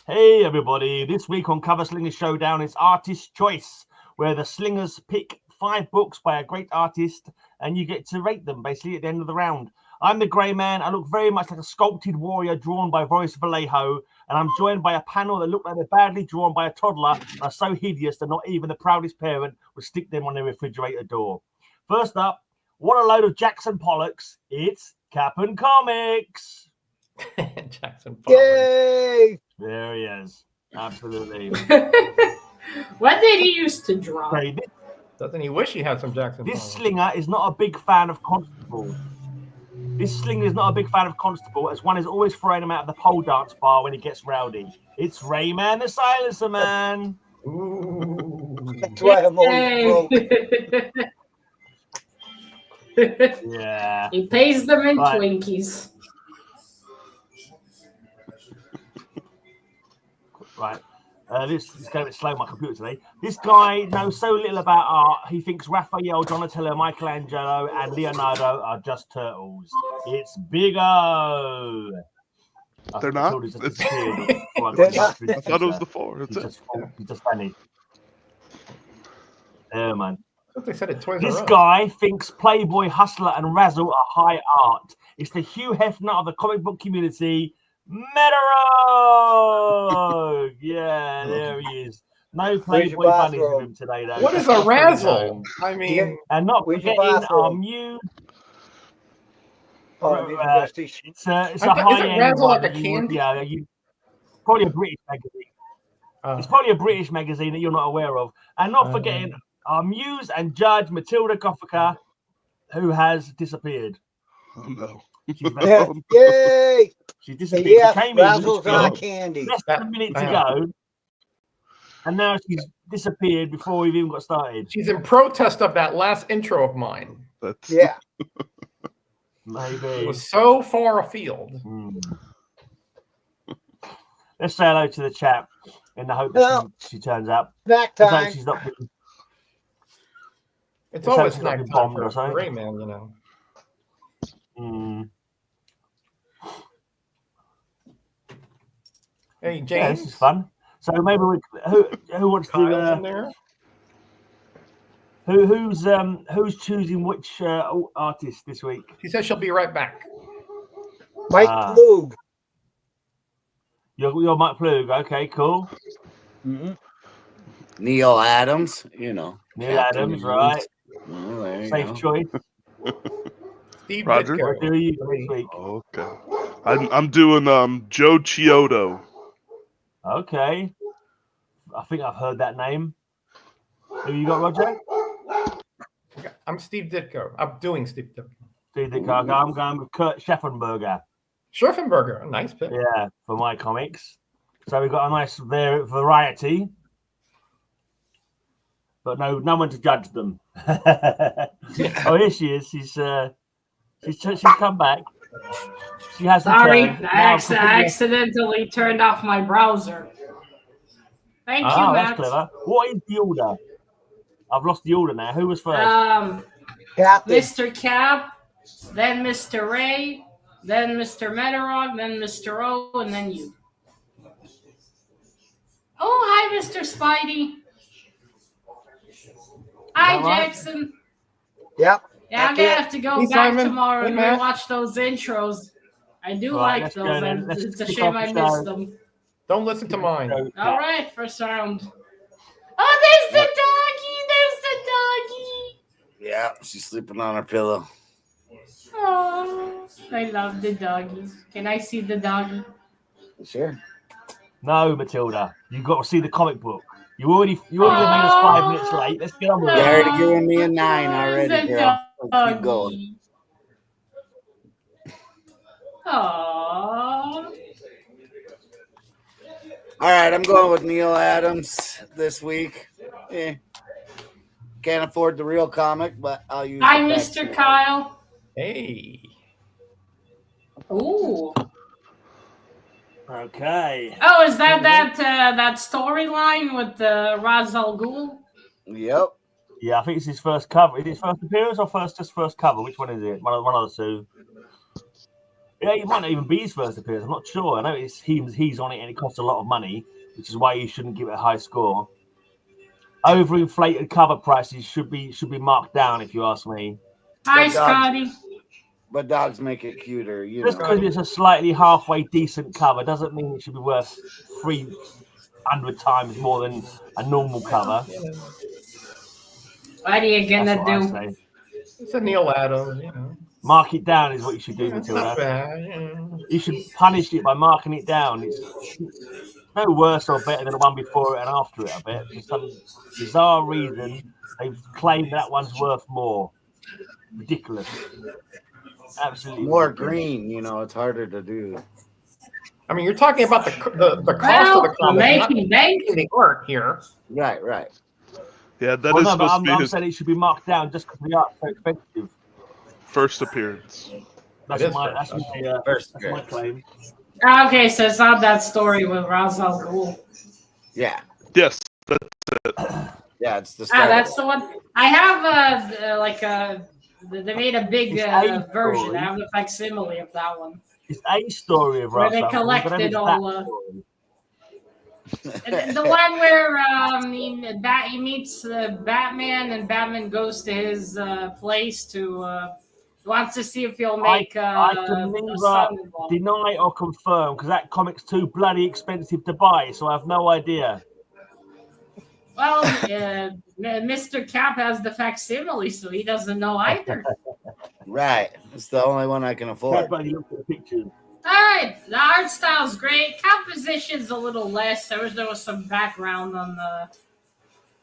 Hey everybody, this week on Cover Slingers Showdown it's Artist Choice, where the slingers pick 5 books by a great artist and you get to rate them basically at the end of the round. I'm the Grey Man. I look very much like a sculpted warrior drawn by Boris Vallejo, and I'm joined by a panel that look like they're badly drawn by a toddler and are so hideous that not even the proudest parent would stick them on their refrigerator door. First up, what a load of Jackson Pollocks, it's CapN Comics. Jackson Pollocks. Yay! There he is. Absolutely. What did he used to draw? Doesn't he wish he had some Jackson This Pollocks? slinger is not a big fan of Constable. This slinger is not a big fan of Constable, as one is always throwing him out of the pole dance bar when he gets rowdy. It's Rayman the Silencer Man. Ooh. That's why I'm always broke. Yeah. He pays them in Right. Twinkies. Right. This is going a bit slow on my computer today. This guy knows so little about art, he thinks Raphael, Donatello, Michelangelo, and Leonardo are just turtles. It's Big O. They're not? I They're not. I thought it was the 4. That's it. He's just funny. Yeah, man. I thought they said it Toys R This Us. guy thinks Playboy, Hustler, and Razzle are high art. It's the Hugh Hefner of the comic book community, Metaro! Yeah, there he is. No Where's your Playboy bunnies with bathroom? him today, though. What is a Razzle? I mean, Yeah. And not Where's your forgetting our bathroom? Muse. Oh, these are Westies. It's a I thought- high isn't end Razzle one. like a candy? Yeah, probably a British magazine. It's probably a British magazine that you're not aware of. And not forgetting our Muse and Judge Matilda Gothica, who has disappeared. Oh, no. She's Yeah. Yay! She's disappeared. Yeah, She came Razzle's in not with candy. less than a minute to go, and now she's disappeared before we've even got started. she's in protest of that last intro of mine. That's Yeah. It Maybe. was so far afield. Let's say hello to the chat in the hope that Well, she turns up. Snack Let's hope time. she's not been, It's Let's always hope she's not snack been time bombed for or a something. Gray Man, you know. Hey, James. Yeah, this is fun. So maybe who wants Kyle's in to there. who's choosing which artist this week? She says she'll be right back. Mike Plug. You're Mike Plug. Okay, cool. Neil Adams, you know. Neil Adams, right? Well, there you Safe go. choice. Steve Roger? What Ditko. do you this week? okay. I'm doing Joe Chiodo. Okay. I think I've heard that name. Who you got, Roger? I'm Steve Ditko. I'm doing Steve Ditko. Steve Ditko. I'm going with Kurt Scheffenberger. Schurfenberger, a nice pick. Yeah, for my comics. So we've got a nice variety, but no one to judge them. Oh, here she is. She's come back. She has Sorry, returned. I Now, accidentally turned off my browser. Thank you, that's Matt. clever. What is the order? I've lost the order now. Who was first? Captain. Mr. Cap, then Mr. Ray, then Mr. Metarog, then Mr. O, and then you. Oh, hi, Mr. Spidey. Hi, All right. Jackson. Yep. Yeah, I'm gonna have to go Hey, back Simon. tomorrow Hey, and Matt. watch those intros. I do Right, like let's go those. then. and Let's It's a kick shame off I the missed show. them. Don't listen to mine. All right, first round. Oh, there's the doggy. There's the doggy. Yeah, she's sleeping on her pillow. Oh, I love the doggies. Can I see the doggy? Sure. No, Matilda. You've got to see the comic book. You already made us 5 minutes late. Let's get on with You it. already giving me a 9 There's already, the girl. Let's keep going. doggy. Aww. All right, I'm going with Neil Adams this week. Can't afford the real comic, but I'll use Hi, the Mr. back. Kyle. Hey. Ooh. Okay. Oh, is that storyline with the Razzle Ghul? Yep. Yeah, I think it's his first cover. Is it first appearance or first cover? Which one is it? One of the two. Yeah, it might not even be his first appearance. I'm not sure. I know he's on it, and it costs a lot of money, which is why you shouldn't give it a high score. Overinflated cover prices should be marked down, if you ask me. Hi, But Scotty. But dogs make it cuter, you Just know. because it's a slightly halfway decent cover doesn't mean it should be worth 300 times more than a normal cover. What are you That's gonna what I do? say. It's a Neil Adams, you know. Mark it down is what you should do, It's not Matilda. bad. Yeah. You should punish it by marking it down. It's no worse or better than the one before it and after it, I bet. For some bizarre reason, they've claimed that one's worth more. Ridiculous. Absolutely More ridiculous. green, you know, it's harder to do. I mean, you're talking about the cost of the Well, comic, not making bank. the art here. Right, right. Yeah, that Well, is no, but supposed to I'm be his saying it should be marked down just because the art's so expensive. first appearance. That's It is my first. First that's my appearance. claim. Okay, so it's not that story with Razzle Ghul. Yeah. Yes, Yeah, it's the start. That's the one. I have they made a big It's a version. story. I have the facsimile of that one. It's a story of Where they Razzle, collected but then it's all, that story. The one where he meets Batman and Batman goes to his place to wants to see if he'll make I can a neither son-in-law. deny or confirm because that comic's too bloody expensive to buy, so I have no idea. Well, Mr. Cap has the facsimile, so he doesn't know either. Right. It's the only one I can afford. Everybody look at the pictures. All right, the art style's great. Composition's a little less. There was some background on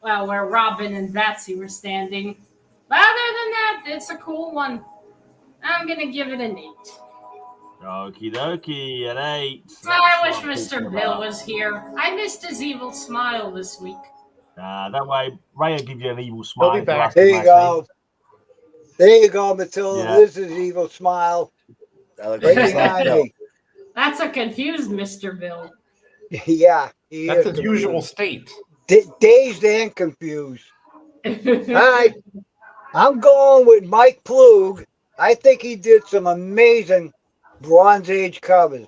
where Robin and Batsy were standing. But other than that, it's a cool one. I'm gonna give it an 8. Okie dokie, an 8. I wish Mr. Bill was here. I missed his evil smile this week. That way, Ray will give you an evil smile. He'll be back. There you go. There you go, Matilda. Yeah. This is evil smile. That looks Right just like behind Bill. me. That's a confused Mr. Bill. Yeah, he That's is his usual state. dazed and confused. All right, I'm going with Mike Plug. I think he did some amazing Bronze Age covers.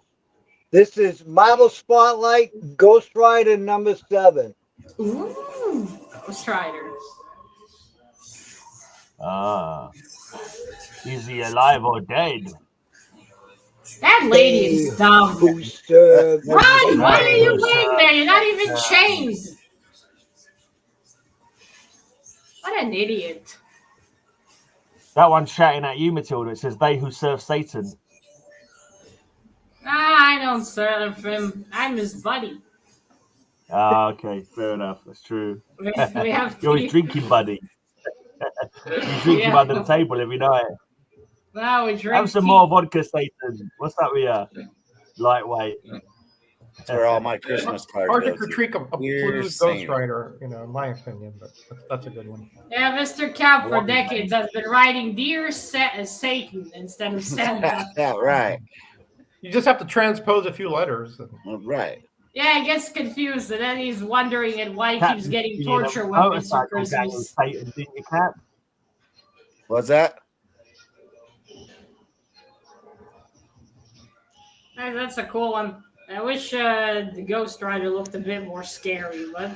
This is Marvel Spotlight Ghost Rider #7. Ooh, Ghost Rider. Is he alive or dead? That lady is dumb. Who served Run! Why are you Right. laying there? You're not even chained. What an idiot. That one's shouting at you, Matilda. It says, they who serve Satan. I don't serve him. I'm his buddy. Okay, fair enough. That's true. We have You're his to. drinking buddy. You drink him under the table every night. Now we drink. Have some more vodka, Satan. What's that we are? Lightweight. That's where all my Christmas cards Hard to go. critique a You're blues saying. Ghost Rider, in my opinion, but that's a good one. Yeah, Mr. Cap for decades has been writing Dear Satan instead of Santa. Yeah, right. You just have to transpose a few letters. Right. Yeah, he gets confused, and then he's wondering why he keeps getting torture You know, weapons for motorcycle gang with Christmas. Satan, didn't you, Cap? What's that? That's a cool one. I wish the Ghost Rider looked a bit more scary, but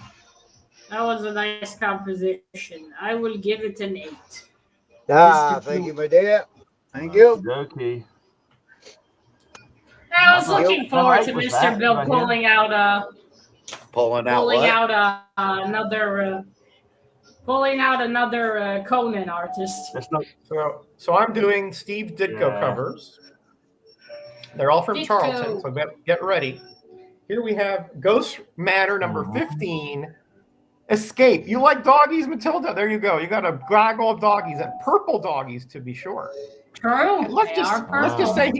that was a nice composition. I will give it an 8. Thank you, my dear. Thank you. Okay. I was looking Number forward eight to was Mr. that, Bill right here. pulling out Pulling out another Conan artist. Let's not. So I'm doing Steve Ditko Yeah. covers. They're all from Ditko. Charlton, so get ready. Here we have Ghost Matter number 15, Escape. You like doggies, Matilda? There you go. You got a gaggle of doggies, and purple doggies to be sure. True. Let's They are just purple. say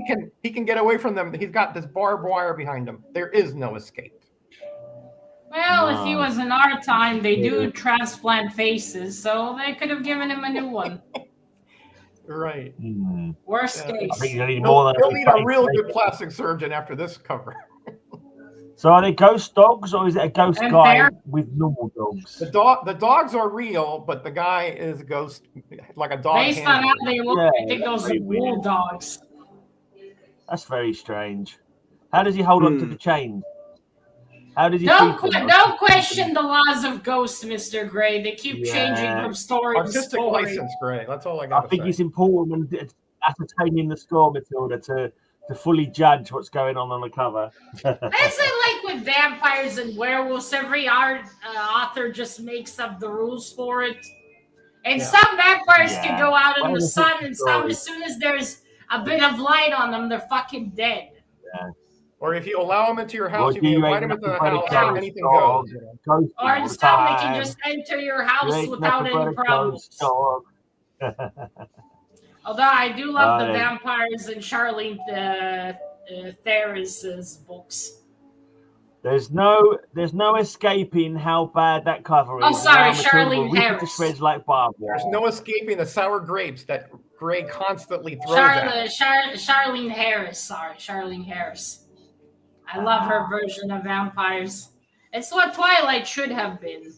he can get away from them. He's got this barbed wire behind him. There is no escape. Well, if he was in our time, they do transplant faces, so they could have given him a new one. Right. Worst Yeah. I case. think you need more than He'll need a real good plastic surgeon after this cover. So are they ghost dogs or is it a ghost And guy bear? with normal dogs? The dogs are real, but the guy is a ghost, like a dog. Based on how handler. they look, Yeah, I think those are very weird. bulldogs. That's very strange. How does he hold on to the chain? How does he Don't keep them? don't question the laws of ghosts, Mr. Gray. They keep changing from story to Artistic story. license, Gray. That's all I I got to think say. it's important when ascertaining the score, Matilda, to fully judge what's going on the cover. Is it like with vampires and werewolves? Every author just makes up the rules for it. And some vampires can go out in the sun, and some, as soon as there's a bit of light on them, they're fucking dead. Yeah. Or if you allow them into your house, Or if you invite them into the house, anything goes. Or in some, they can just enter your house without any problems. Although I do love the vampires and Charlene Theris's books. There's no escaping how bad that cover is. Oh, sorry, Charlene Harris. To shreds like barbed wire. There's no escaping the sour grapes that Gray constantly throws at. Charlene Harris. Sorry, Charlene Harris. I love her version of vampires. It's what Twilight should have been.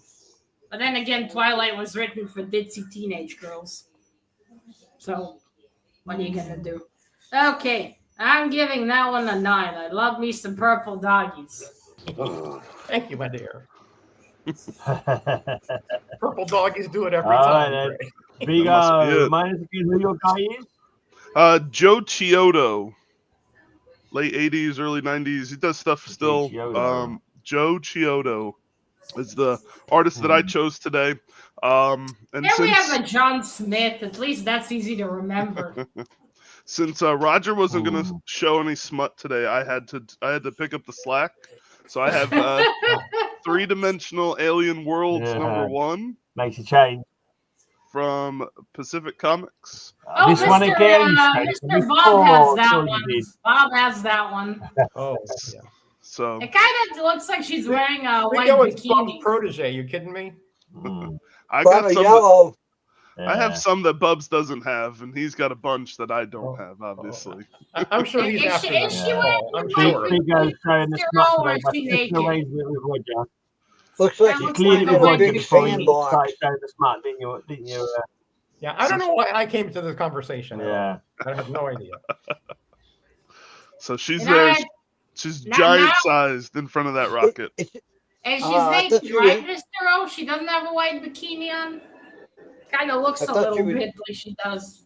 But then again, Twilight was written for ditzy teenage girls. So, what are you going to do? Okay, I'm giving that one a 9. I love me some purple doggies. Thank you, my dear. Purple doggies do it every time. Big minus again who your guy is? Joe Chiodo. Late 80s, early 90s. He does stuff still. Joe Chiodo is the artist that I chose today. And we have a John Smith. At least that's easy to remember. Since Roger wasn't going to show any smut today, I had to pick up the slack. So I have 3-dimensional Alien Worlds #1. Makes a change. From Pacific Comics. This one again. Mr. Bob has that one. Bob has that one. Oh, yeah. So it kind of looks like she's wearing a white bikini. Bob's protege. You kidding me? I got some yellow. I have some that Bubs doesn't have, and he's got a bunch that I don't have, obviously. I'm sure he's after them. Is she wearing I'm sure. Looks like you cleared it with Roger before you started showing the smut, didn't you? Yeah, I don't know why I came to this conversation. Yeah. I have no idea. So she's there. She's giant-sized in front of that rocket. And she's naked, right, Mr. O? She doesn't have a white bikini on? Kind of looks a little bit like she does.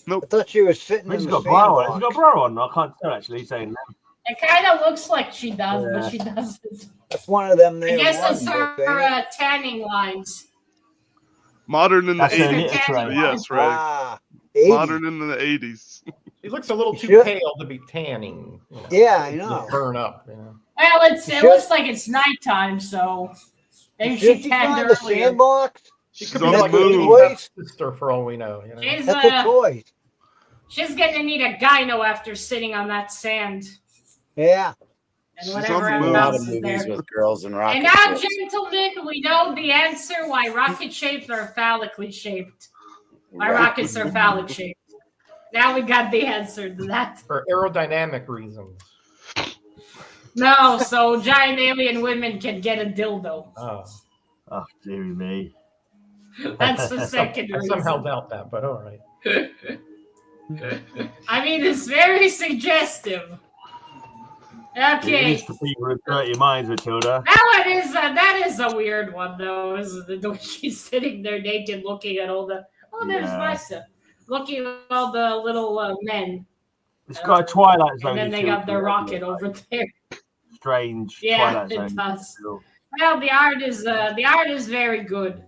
Nope. I thought she was sitting in the sandbox. She's got a bra on. I can't tell, actually, saying that. It kind of looks like she does, but she doesn't. That's one of them there. I guess it's her tanning lines. Modern in the 80s. Yes, right. Modern in the 80s. She looks a little too pale to be tanning. You know, yeah, I know. Burn up. You know. Well, it looks like it's nighttime, so maybe she tanned earlier. The sandbox? She could be like a sister for all we know. You know? That's a toy. She's gonna need a gyno after sitting on that sand. Yeah. And whatever else is there. With girls and rocket and now, ships. gentlemen, we know the answer why rocket shapes are phallically shaped. Why rockets are phallic shaped. Now we got the answer to that. For aerodynamic reasons. No, so giant alien women can get a dildo. Oh, dear me. That's the second reason. I somehow doubt that, but all right. I mean, it's very suggestive. Okay. It is for people with dirty minds, Matilda. That is a weird one, though. Is the way she's sitting there naked, looking at all the there's Visa, looking at all the little men. It's got a Twilight Zone. And then they got their rocket over there. Strange. Yeah, Twilight it Zone. does. Well, the art is very good.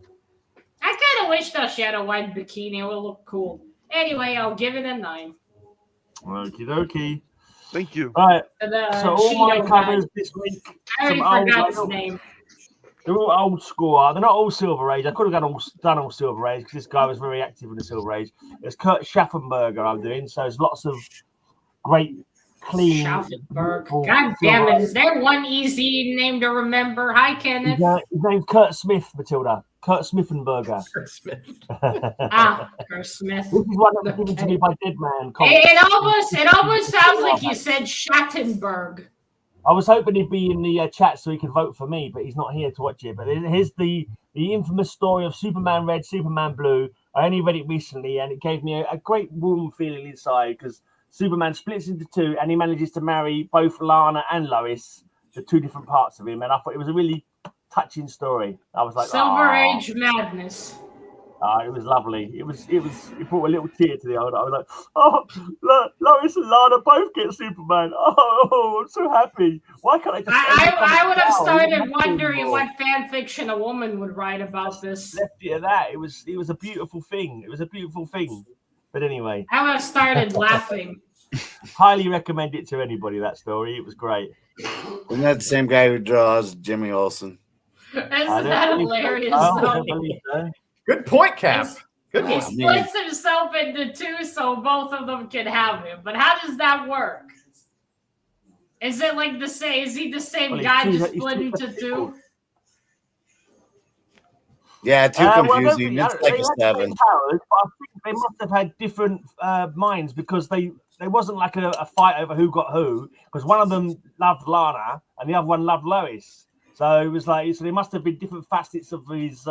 I kind of wish that she had a white bikini. It would look cool. Anyway, I'll give it a 9. Okie dokie. Thank you. All right. So all my covers this week. I already forgot his name. They're all old school. They're not all Silver Age. I could have done all Silver Age because this guy was very active in the Silver Age. It's Kurt Schaffenberger I'm doing. So there's lots of great, clean. Schaffenberg. God damn it. Is there one easy name to remember? Hi, Kenneth. His name's Kurt Smith, Matilda. Kurt Smithenberger. Kurt Smith. Kurt Smith. This is one that was given to me by Dead Man. It almost sounds like you said Schattenberg. I was hoping he'd be in the chat so he could vote for me, but he's not here to watch it. But here's the infamous story of Superman Red, Superman Blue. I only read it recently, and it gave me a great warm feeling inside because Superman splits into two, and he manages to marry both Lana and Lois, the two different parts of him. And I thought it was a really touching story. I was like, Silver Age madness. It was lovely. It brought a little tear to the eye. I was like, oh, Lois and Lana both get Superman. Oh, I'm so happy. Why can't I just? I would have started wondering what fan fiction a woman would write about this. Left it at that. It was a beautiful thing. It was a beautiful thing. But anyway, I would have started laughing. Highly recommend it to anybody. That story. It was great. Isn't that the same guy who draws Jimmy Olsen? Isn't that hilarious? Good point, Cap. Good He one. splits himself into two so both of them can have him. But how does that work? Is it like the same? Is he the same guy just split into two? Yeah, too confusing. It's like a 7. Powers, but I think they must have had different minds because they wasn't like a fight over who got who. Because one of them loved Lana and the other one loved Lois. So it was like they must have been different facets of his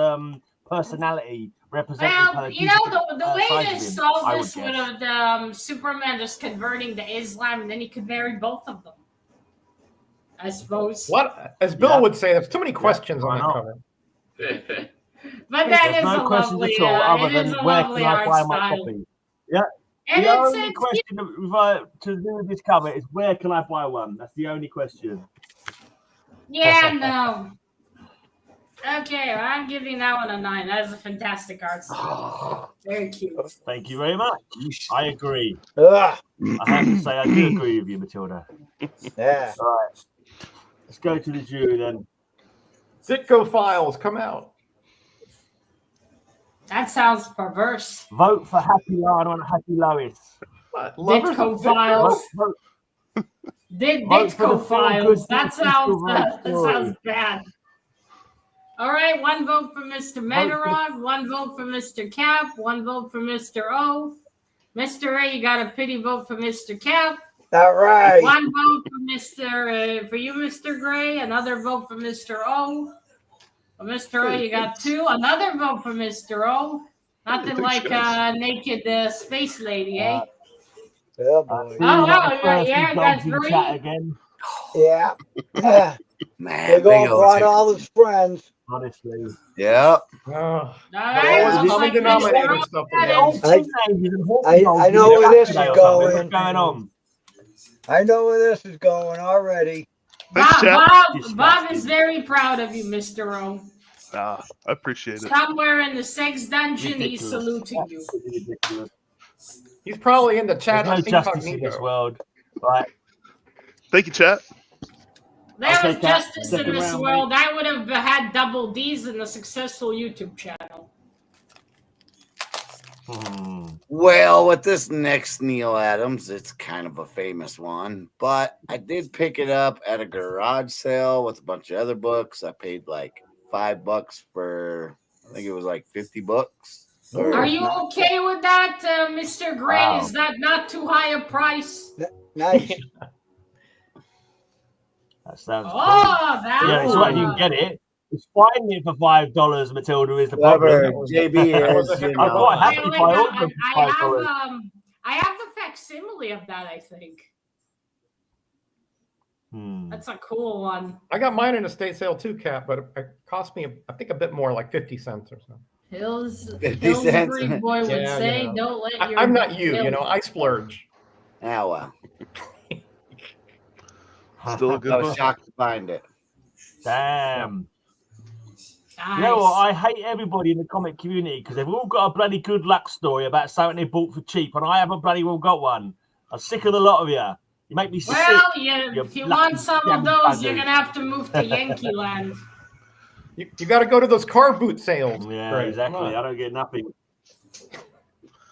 personality represented. Well, you know, the way they solved this would have Superman just converting to Islam, and then he could marry both of them. I suppose. What, as Bill would say, there's too many questions on that cover. But that There's is no a questions lovely, at all, other it than is a where lovely can I art buy my style. copy? Yeah. And The it's only question to do with this cover is where can I buy one? That's the only question. Yeah, no. Okay, well, I'm giving that one a 9. That is a fantastic art style. Very cute. Thank you very much. I agree. Ugh. I have to say, I do agree with you, Matilda. Yeah. All right. Let's go to the jury then. Ditko Files, come out. That sounds perverse. Vote for Happy Lana and Happy Lois. What? Lovers Ditko of Files. Vote for Ditko the Files. feel-good That sounds bad. All right, one vote for Mr. Metarod, one vote for Mr. Cap, one vote for Mr. O. Mr. A, you got a pity vote for Mr. Cap. All right. One vote for you, Mr. Gray. Another vote for Mr. O. For Mr. O, you got 2. Another vote for Mr. O. Nothing like naked space lady, eh? Yeah, boy. Yeah, that's in 3. chat again. Yeah. Man, They go brought all his friends. Honestly. Yeah. Oh, Always always common denominator stuff. Again. I know where this is going. What's going on? I know where this is going already. Bob is very proud of you, Mr. O. I appreciate it. Somewhere in the sex dungeon, he's saluting you. Ridiculous. He's probably in the chat. There's no justice in this world. Right. Thank you, chat. There was Cap. justice in Second this round, world. I would have had double D's in a successful YouTube channel. Well, with this next Neil Adams, it's kind of a famous one, but I did pick it up at a garage sale with a bunch of other books. I paid like $5 for, I think it was like 50 books. Are you okay with that, Mr. Gray? Wow. Is that not too high a price? Nice. That sounds that it's right. You can get it. It's finding it for $5, Matilda, is the problem. JB is, you I'm know. quite happy if I order them for $5. I have the facsimile of that, I think. That's a cool one. I got mine in a state sale too, Cap, but it cost me, I think, a bit more, like 50 cents or so. Hillsbury boy would say, don't let your... I'm not you, I splurge. Ah, well. Still a good I was book. shocked to find it. Damn. Nice. You know what? I hate everybody in the comic community because they've all got a bloody good luck story about something they bought for cheap, and I haven't bloody well got one. I'm sick of the lot of you. You make me sick. Well, if you want some of those, you're going to have to move to Yankee Land. You got to go to those car boot sales. Yeah, exactly. I don't get nothing.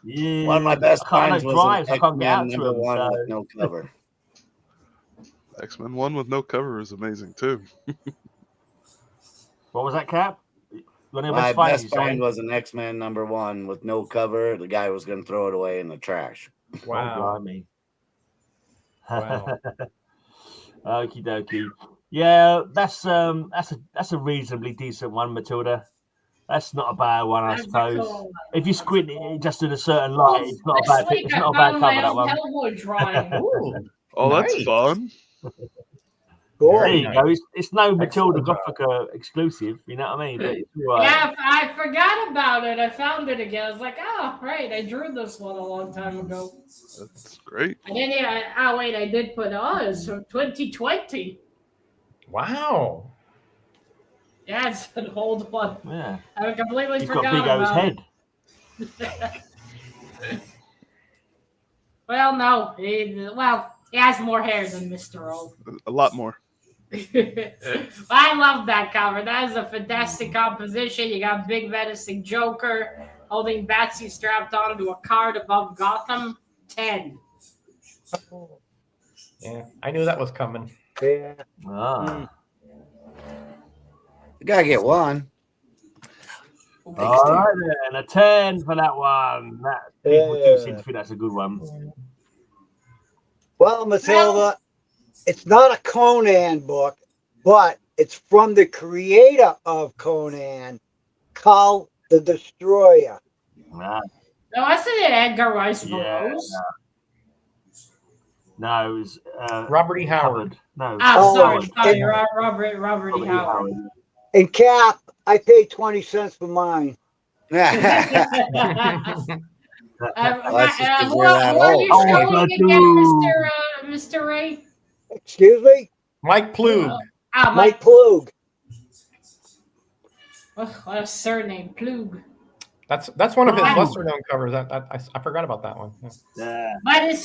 Yeah. One of my best finds was drive, an I can't get out X-Men to number them, 1 so. with no cover. X-Men 1 with no cover is amazing too. What was that, Cap? My best find was an X-Men number 1 with no cover. The guy was going to throw it away in the trash. Wow. Wow. Okie dokie. Yeah, that's a reasonably decent one, Matilda. That's not a bad one, I That's a suppose. cool. If you squint it just in a certain light, it's not a bad thing. It's not a bad cover, that one. Hellboy drawing. Ooh, Oh, that's nice. fun. Cool. There Very you nice. go. It's no Matilda Excellent job. Gothica exclusive, you know what I mean? But it's all right. Yeah, I forgot about it. I found it again. I was like, oh, right. I drew this one a long time ago. That's great. And then, wait, I did put, it's from 2020. Wow. Yeah, it's an old one. Yeah. I completely He's forgot got Big O's about head. it. Well, no. He has more hair than Mr. O. A lot more. I love that cover. That is a fantastic composition. You got Big Menacing Joker holding Batsy strapped onto a cart above Gotham. 10. Yeah, I knew that was coming. Yeah. Ah. You gotta get one. All right, then. A 10 for that one. People do seem to think that's a good one. Well, Matilda, it's not a Conan book, but it's from the creator of Conan, Kal the Destroyer. Nah. No, wasn't it Edgar Rice Yeah, Burroughs? No, it was Robert E. Howard. No. Oh, Sorry, Robert E. Howard. And Cap, I paid 20 cents for mine. That's just 'cause Who you're that are you old. showing again, Mr. Ray? Excuse me? Mike Plug. Mike Plug. What a surname, Plug. That's one of his Wow. lesser known covers. I forgot about that one. Yeah. Yeah. But it's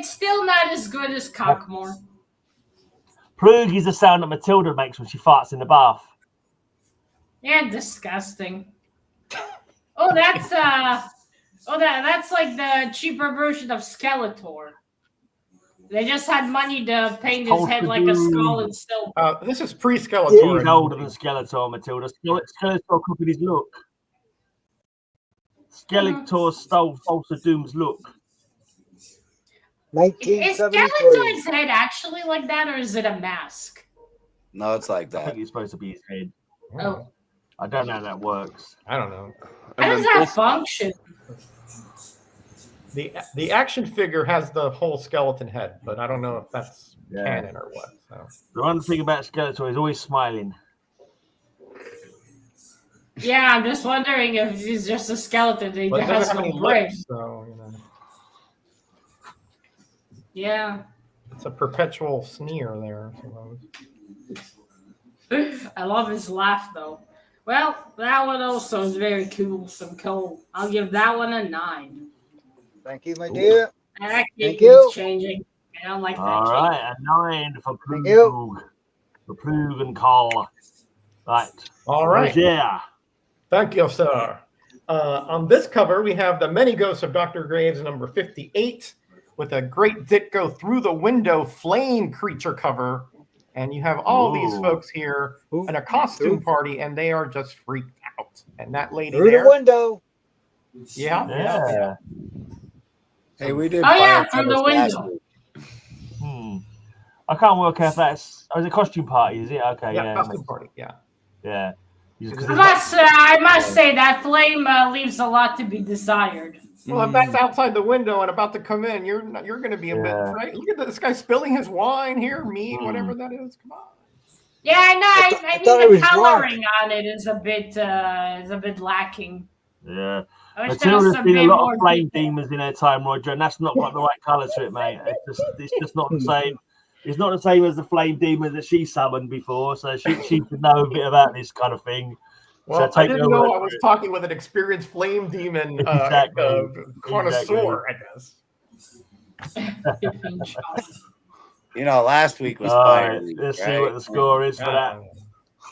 still not as good as Cockmore. Plug is the sound that Matilda makes when she farts in the bath. Yeah, disgusting. Oh, that's like the cheaper version of Skeletor. They just had money to paint his head like a skull and still. This is He's pre-Skeletor. older than Skeletor, Matilda. Skeletor copied his look. Skeletor stole Falsa Doom's look. Is 1973. Skeletor's head actually like that, or is it a mask? No, it's like I that. think it's supposed to be his head. Oh, I don't know how that works. I don't know. how does And that then function? The action figure has the whole skeleton head, but I don't know if that's Yeah. canon or what. So. The one thing about Skeletor is always smiling. Yeah, I'm just wondering if he's just a skeleton. He But it has doesn't have no any brain. lips, so you know, Yeah, it's a perpetual sneer there. I suppose. I love his laugh though. Well, that one also is very cool. Some cool. I'll give that one a 9. Thank you, my dear. That Thank keeps you. changing. I don't like that. All cake. right, a 9 for Thank you. Plug. For Plug and Carl. Right. All right. Yeah. Thank you, sir. On this cover, we have the Many Ghosts of Dr. Graves, number 58, with a great Ditko through the window flame creature cover. And you have all these Ooh. folks here in a costume party, and they are just freaked out. And that lady Through there, the window. Yeah. Hey, we did. Oh, yeah, fire from the covers last window. week. I can't work out if that's. Oh, it's a costume party, is it? Okay, yeah, yeah. costume party, yeah. Yeah. Just 'cause I must say that flame leaves a lot to be desired. Well, if that's outside the window and about to come in, you're going to be a bit Yeah. right. Look at this guy spilling his wine here, mead, whatever that is. Come on. Yeah, I know. I thought mean, it the was coloring on it is a bit lacking. Yeah. I wish there was Matilda's some been a bit lot more of flame detail. demons in her time, Roger, and that's not got the right colour to it, mate. It's just not the same. It's not the same as the flame demon that she summoned before, so she should know a bit about this kind of thing. Well, So I take didn't your know word I for was it. talking with an experienced flame demon Exactly. connoisseur, I guess. You know, last week was All fire. right, week, let's see right? what the score is for that Ah,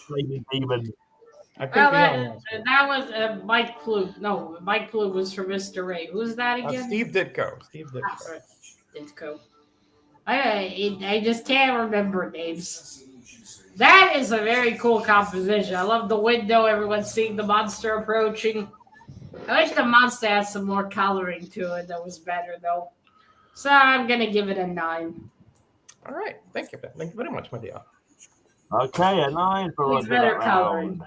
flaming demon. I couldn't Well, be on that was Mike Plug. No, Mike Plug was for Mr. Ray. Who's that again? Steve Ditko. Ah, sorry. Ditko. I just can't remember names. That is a very cool composition. I love the window. Everyone's seeing the monster approaching. I wish the monster had some more coloring to it. That was better, though. So I'm going to give it a 9. All right. Thank you. Thank you very much, my dear. Okay, a 9 for Needs Roger. better that coloring. round.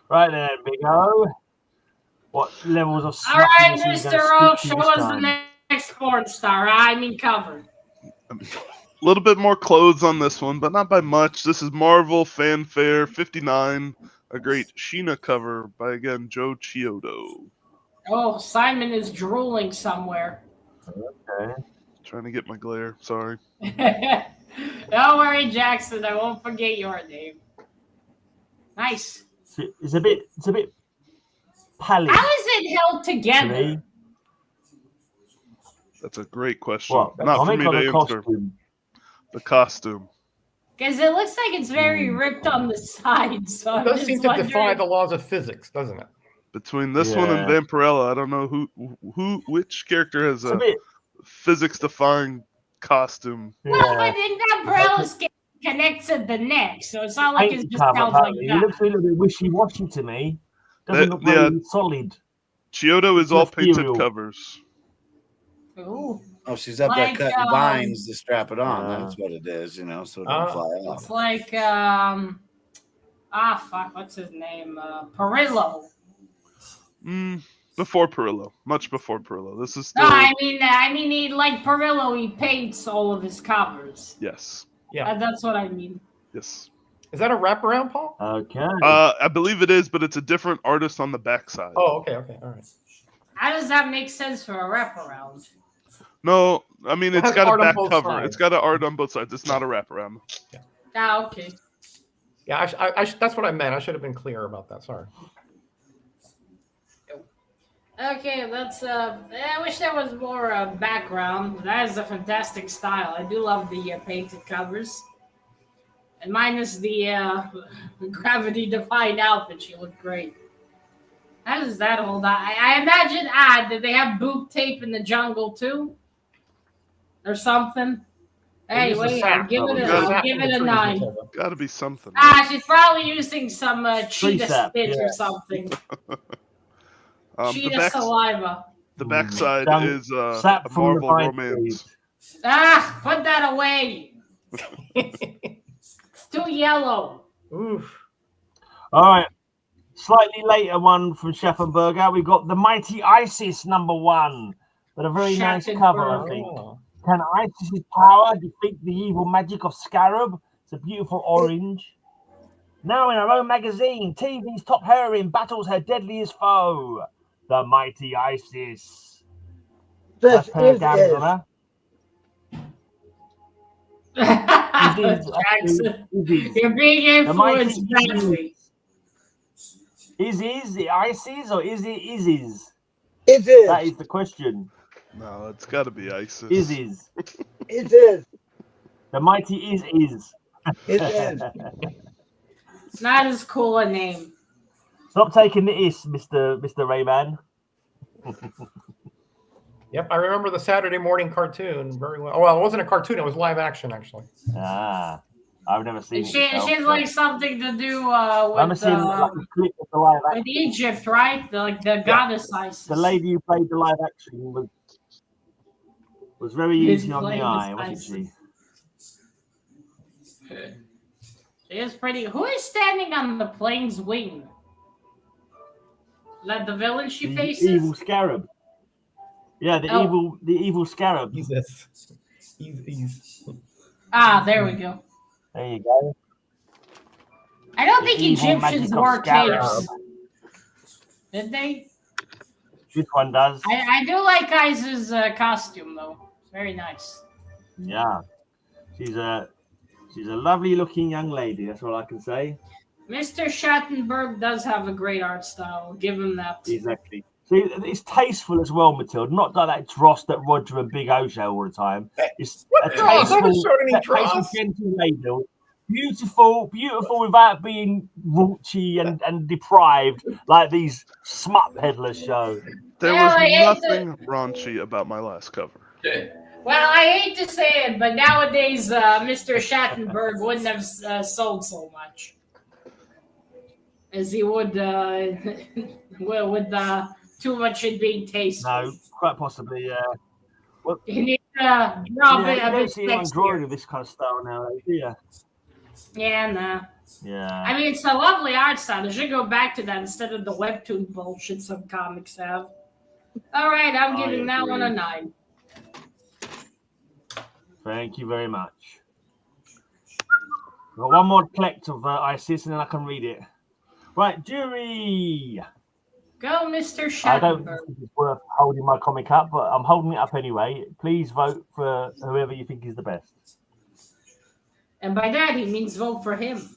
Right then, Big O. What levels of All right, sluttiness are you Mr. O, going to show skip to this us time? the next porn star. I mean, cover. A little bit more clothes on this one, but not by much. This is Marvel Fanfare 59, a great Sheena cover by, again, Joe Chiodo. Oh, Simon is drooling somewhere. Okay. Trying to get my glare. Sorry. Don't worry, Jackson. I won't forget your name. Nice. It's a bit pallid. How is it held to together? me. That's a great question. What? Not for me to the answer. costume? The costume. Because it looks like it's very ripped on the sides. So It does seem to defy the laws of physics, doesn't it? Between this one and Vampirella, I don't know which character has a physics-defying costume. Well, but in Vampirella's skin connects at the neck, so it's not like it's just held like that. He looks a little bit wishy-washy to me. Doesn't look very solid. Chiodo is all painted covers. Ooh. Oh, she's up there cutting vines to strap it on. That's what it is, so it don't fly off. It's like, what's his name? Perillo. Before Perillo. Much before Perillo. This is still... No, I mean, he, like Perillo, he paints all of his covers. Yes. Yeah. That's what I mean. Yes. Is that a wraparound, Paul? Okay. I believe it is, but it's a different artist on the backside. Oh, okay, all right. How does that make sense for a wraparound? No, I mean, it's got a back cover. Sides. It's got an art on both sides. It's not a wraparound. Ah, okay. Yeah, I that's what I meant. I should have been clear about that. Sorry. Okay, let's. I wish there was more background. That is a fantastic style. I do love the painted covers. And minus the gravity-defying outfit, she looked great. How does that hold on? I imagine, did they have boob tape in the jungle too? Or something? Hey, wait, I'll give it a 9. Gotta be something. She's probably using some cheetah spit or something. Cheetah saliva. The backside is a Marvel romance. Put that away. It's too yellow. Oof. All right. Slightly later one from Schaffenberger. We've got the Mighty Isis #1. But a very nice cover, I think. Can Isis's power defeat the evil magic of Scarab? It's a beautiful orange. Now in her own magazine, TV's top heroine battles her deadliest foe, the Mighty Isis. This That's her is gabs on her. Jackson, you're being influenced badly. Is it Isis or is it Isis? It is. That is the question. No, it's got to be Isis. Isis. It is. The Mighty is. It is. It's not as cool a name. Stop taking the is, Mr. Rayman. Yep, I remember the Saturday morning cartoon very well. Well, it wasn't a cartoon; it was live action, actually. I've never seen it. She's like something to do with Egypt, right? The goddess Isis. The lady who played the live action was very easy on the eye, wasn't she? She is pretty. Who is standing on the plane's wing? Is that the villain she faces? Evil Scarab. Yeah, the evil Scarab. Jesus. There we go. There you go. I don't think Egyptians wore capes. Did they? This one does. I do like Isis' costume though. It's very nice. Yeah, she's a lovely looking young lady. That's all I can say. Mr. Schattenberg does have a great art style. I'll give him that. Exactly. See, it's tasteful as well, Matilda. Not like that dross that Roger and Big O show all the time. It's a tasteful, gentle lady. Beautiful without being raunchy and deprived like these smut peddlers show. There was nothing raunchy about my last cover. Well, I hate to say it, but nowadays Mr. Schattenberg wouldn't have sold so much as he would with too much in being tasteful. No, quite possibly. You need to drop it a bit. You don't see anyone drawing of this kind of style now, do you? Yeah, nah. Yeah. I mean, it's a lovely art style. They should go back to that instead of the webtoon bullshit some comics have. All right, I'm giving that one a 9. Thank you very much. Got one more collect of ISIS and then I can read it. Right, jury. Go, Mr. I don't Schattenberg. think it's worth holding my comic up, but I'm holding it up anyway. Please vote for whoever you think is the best. And by that, he means vote for him.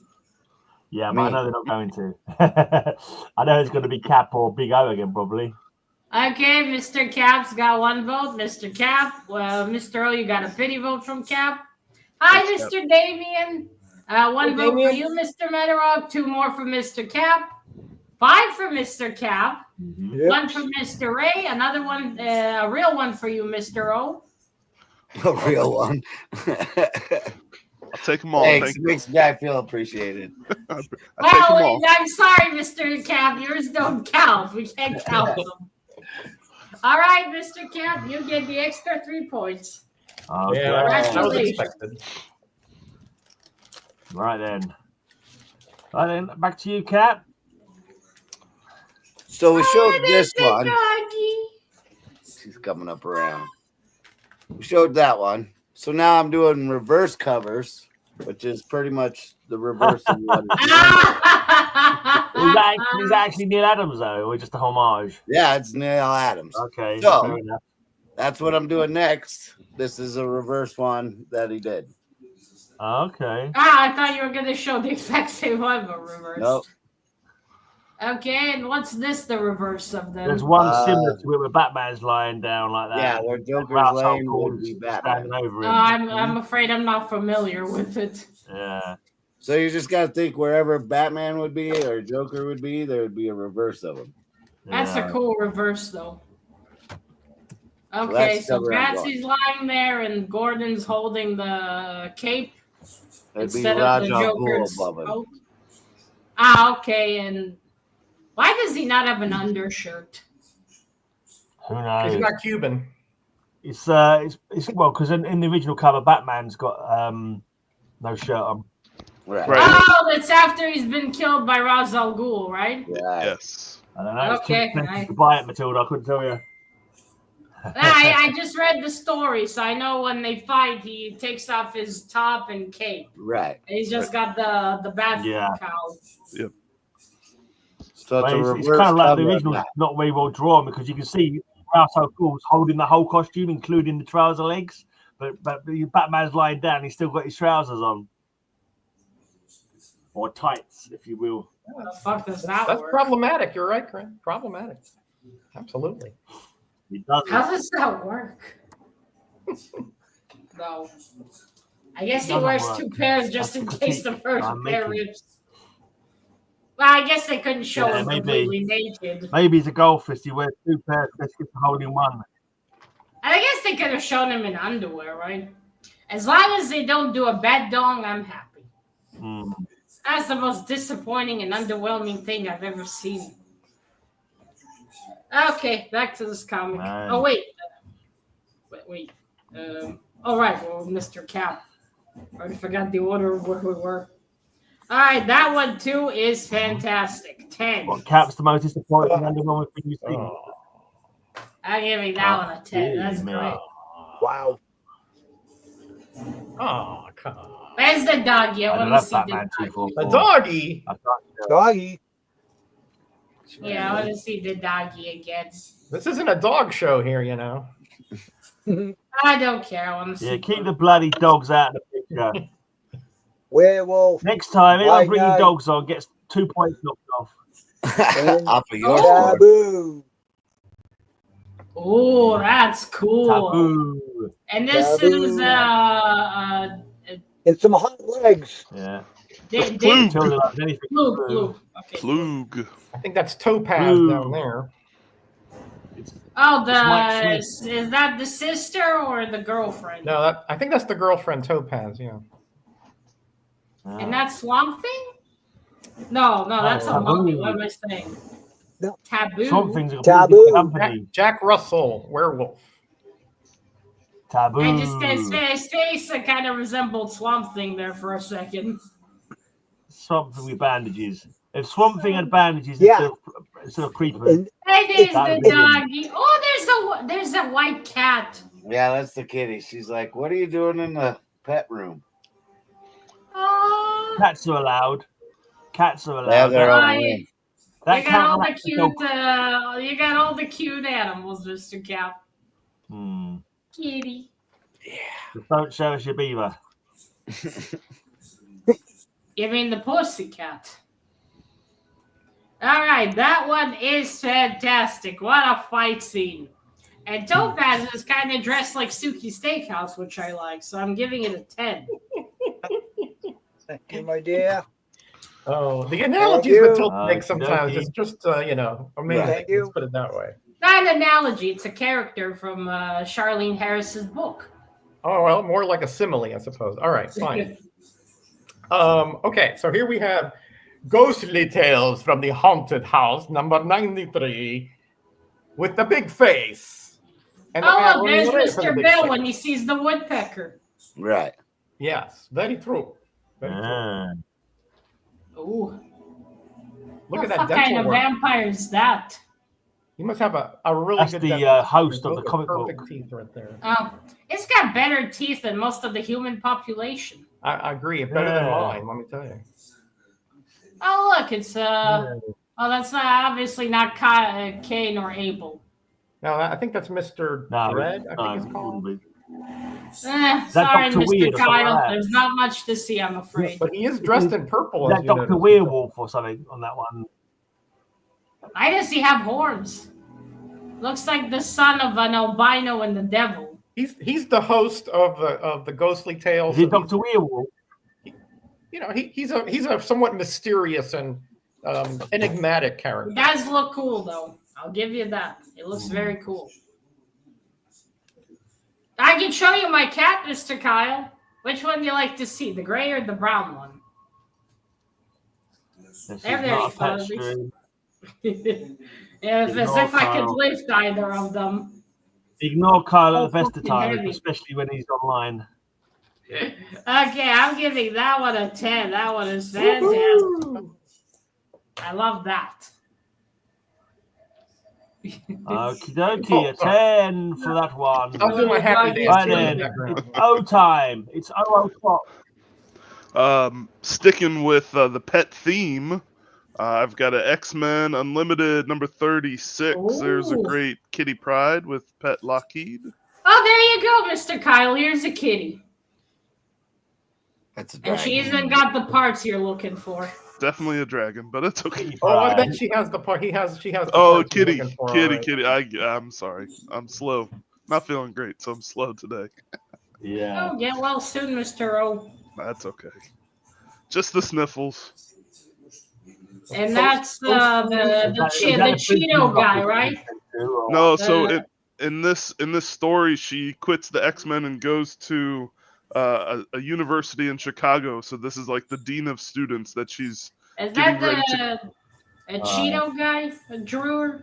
Yeah, but I know they're not going to. I know it's going to be Cap or Big O again, probably. Okay, Mr. Cap's got 1 vote. Mr. Cap, well, Mr. O, you got a pity vote from Cap. Hi, Thanks, Mr. Damien. 1 vote Damien. for you, Mr. Metarog. 2 more for Mr. Cap. 5 for Mr. Cap. Yep. 1 for Mr. Ray. Another one, a real one for you, Mr. O. A real one. I'll take them all. Thanks. Thank It you. makes me feel appreciated. I take them Well, all. I'm sorry, Mr. Cap. Yours don't count. We can't count them. All right, Mr. Cap, you get the extra 3 points. Okay. Yeah, that was Congratulations. expected. Right then. Right then, back to you, Cap. So we showed this there's the one. doggy. She's coming up around. We showed that one. So now I'm doing reverse covers, which is pretty much the reverse of what Is that actually Neil Adams, though, or just a homage? Yeah, it's Neil Adams. Okay. So- fair enough. That's what I'm doing next. This is a reverse one that he did. Okay. I thought you were going to show the exact same one, but reverse. Nope. Okay, and what's this the reverse of then? There's one similar to it where Batman's lying down like that. Yeah, where Joker's Razzle laying would be standing Batman. over him. I'm afraid I'm not familiar with it. Yeah. So you just got to think wherever Batman would be or Joker would be, there would be a reverse of him. That's yeah. a cool reverse, though. Okay, that's so cover I'm Patsy's lying there and Gordon's holding the cape It'd be instead of the Ra's al Ghul Joker's above him. coat. Okay, and why does he not have an undershirt? Who He's knows? not Cuban. It's well, because in the original cover, Batman's got no shirt on. Right. Right. Oh, that's after he's been killed by Ra's al Ghul, right? Right. Yes. I don't know. It's too Okay, expensive to buy it, Matilda. I couldn't tell you. I just read the story, so I know when they fight, he takes off his top and cape. Right. And he's just got the bat cowl. So it's a But reverse it's kind of like the cover of original, that. not very well drawn because you can see Ra's al Ghul's holding the whole costume, including the trouser legs. But Batman's lying down, he's still got his trousers on. Or tights, if you will. How the fuck does that That's work? problematic. You're right, Grant. Problematic. Absolutely. He doesn't. How does that work? No. I guess he Doesn't wears work. 2 pairs just in That's case the critique. first I'm pair making- rips. Well, I guess they couldn't show Yeah, him maybe. completely naked. Maybe he's a golfist. He wears 2 pairs, let's get to holding one. And I guess they could have shown him in underwear, right? As long as they don't do a bad dong, I'm happy. Mm. That's the most disappointing and underwhelming thing I've ever seen. Okay, back to this comic. Nice. Oh, wait. All right, well, Mr. Cap. I already forgot the order of where we were. All right, that one, too, is fantastic. 10. What Cap's the most disappointing underwhelming thing you've seen? I'm giving that one a 10. That's man. great. Wow. Oh, come on. Where's the doggy? I I want to love see the Batman doggy. 244. The doggy. I can't tell. Doggy. Yeah, I want to see the doggy again. This isn't a dog show here, you know. I don't care. I want to see. Yeah, keep the bloody dogs out of the picture. Werewolf. Next time, Why anyone bringing not? dogs on gets 2 points knocked off. Off of your Oh. score. Taboo. Oh, that's cool. Taboo. And this Taboo. is And some hot legs. Yeah. Flug. Matilda loves anything. Blue. Okay. Flug. I think that's Topaz Ooh. down there. Oh, Mike is that the sister or the girlfriend? No, I think that's the girlfriend Topaz. Yeah. And that's Swamp Thing? No, that's a Taboo. mummy. What am I saying? No. Taboo. Something's a Taboo. company. Jack Russell, werewolf. Taboo. I just his face kind of resembled Swamp Thing there for a second. Swamp Thing with bandages. If Swamp Thing had bandages Yeah. instead of creepers. And Hey, there's That the would be- doggy. Oh, there's a white cat. Yeah, that's the kitty. She's like, "What are you doing in the pet room?" Oh, Cats are allowed. Cats are Yeah, allowed. they're That- all Right. room. that you got all the counteracts dog- cute. You got all the cute animals, Mr. Cap. Hmm. Kitty. Just don't show us your beaver. You mean the pussycat? All right, that one is fantastic. What a fight scene! And Topaz is kind of dressed like Suki Steakhouse, which I like, so I'm giving it a 10. thank you, my dear. Oh, the analogies you. Matilda makes sometimes Okey-dokey. is just amazing. Thank you. Let's put it that way. Not an analogy; it's a character from Charlene Harris's book. Oh well, more like a simile, I suppose. All right, fine. Okay, so here we have Ghostly Tales from the Haunted House, number 93, with the big face. And Oh, look, there's Ray from the Mr. big Bill face. when he sees the woodpecker. Right. Yes, very true. Very true. Ah. Ooh, Look at what that kind dental of work. vampire is that? You must have a really That's good the, dental host of Those the are comic perfect book. teeth right there. It's got better teeth than most of the human population. I agree. Better than Yeah. mine, let me tell you. Oh, look, it's Oh, that's not obviously not Cain or Abel. Now, I think that's Mr. No, Dread, I think it's it called. wouldn't be. Sorry, Dr. Weird Mr. or something Kyle. like that? There's not much to see, I'm afraid. But he is dressed in purple. Is as that you Dr. noticed. Werewolf or something on that one? Why does he have horns? Looks like the son of an albino and the devil. He's the host of the Ghostly Tales. Is he so he's- Dr. Werewolf? he's a somewhat mysterious and enigmatic He character. does look cool, though. I'll give you that. It looks very cool. I can show you my cat, Mr. Kyle. Which one do you like to see, the gray or the brown one? This is There not a he pet goes. stream. As Ignore if I could Kyle. lift either of them. Ignore Kyle Oh, at the best of fucking times, heavy. especially when he's online. Okay, I'm giving that one a 10. That one is fantastic. Woohoo! I love that. Okie dokie, a 10 for that one. I'll do my happy Right dance here in then, the background. it's O time. It's O o'clock. Sticking with the pet theme, I've got an X-Men Unlimited number 36. There's a Ooh. great Kitty Pryde with Pet Lockheed. Oh, there you go, Mr. Kyle. Here's a kitty. That's a And she dragon. even got the parts you're looking for. Definitely a dragon, but it's okay. Oh, I Right. bet she has the part. She has. The Oh, parts you're kitty, looking for, kitty, all right. kitty. I'm sorry. I'm slow. Not feeling great, so I'm slow today. Yeah. Oh, get well soon, Mr. O. That's okay. Just the sniffles. And that's the Is that a Cheeto guy, right? No, so Uh, in this story, she quits the X-Men and goes to a university in Chicago. So this is like the dean of students that she's. Is Getting that ready a Cheeto guy? A Drewer?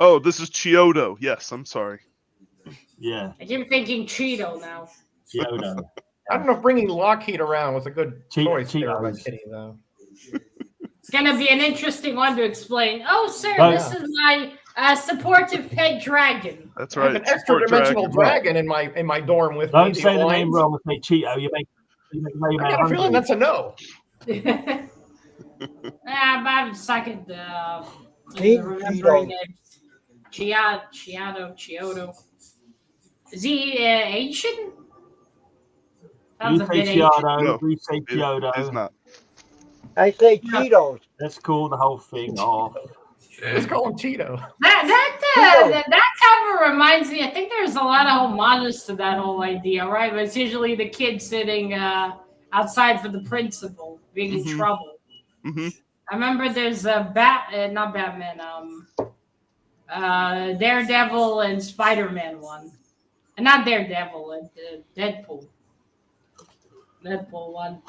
Oh, this is Chiodo. Yes, I'm sorry. Yeah. I keep thinking Cheeto now. Chiodo. I don't know if bringing Lockheed around was a good choice there by Cheetos. Kitty, though. It's gonna be an interesting one to explain. Oh, sir, Oh, this is my supportive pet dragon. That's I have right. an extra Sport dimensional dragon. dragon in my dorm with me. Don't say the name Alliance. wrong and say Cheeto. You make Rayman I got a feeling hungry. that's a no. I'm second. Team Remembering names. Chiodo. Is he Asian? Sounds You a say bit Asian. Chiodo. No. We say He's Chiodo. not. I say Cheetos. Let's call the whole thing off. Let's call him Cheeto. That cover reminds me. I think there's a lot of homages to that whole idea, right? But it's usually the kid sitting outside for the principal, being in Mhm. trouble. Hmm. I remember there's a not Batman, Daredevil and Spider-Man one, and not Daredevil, Deadpool one.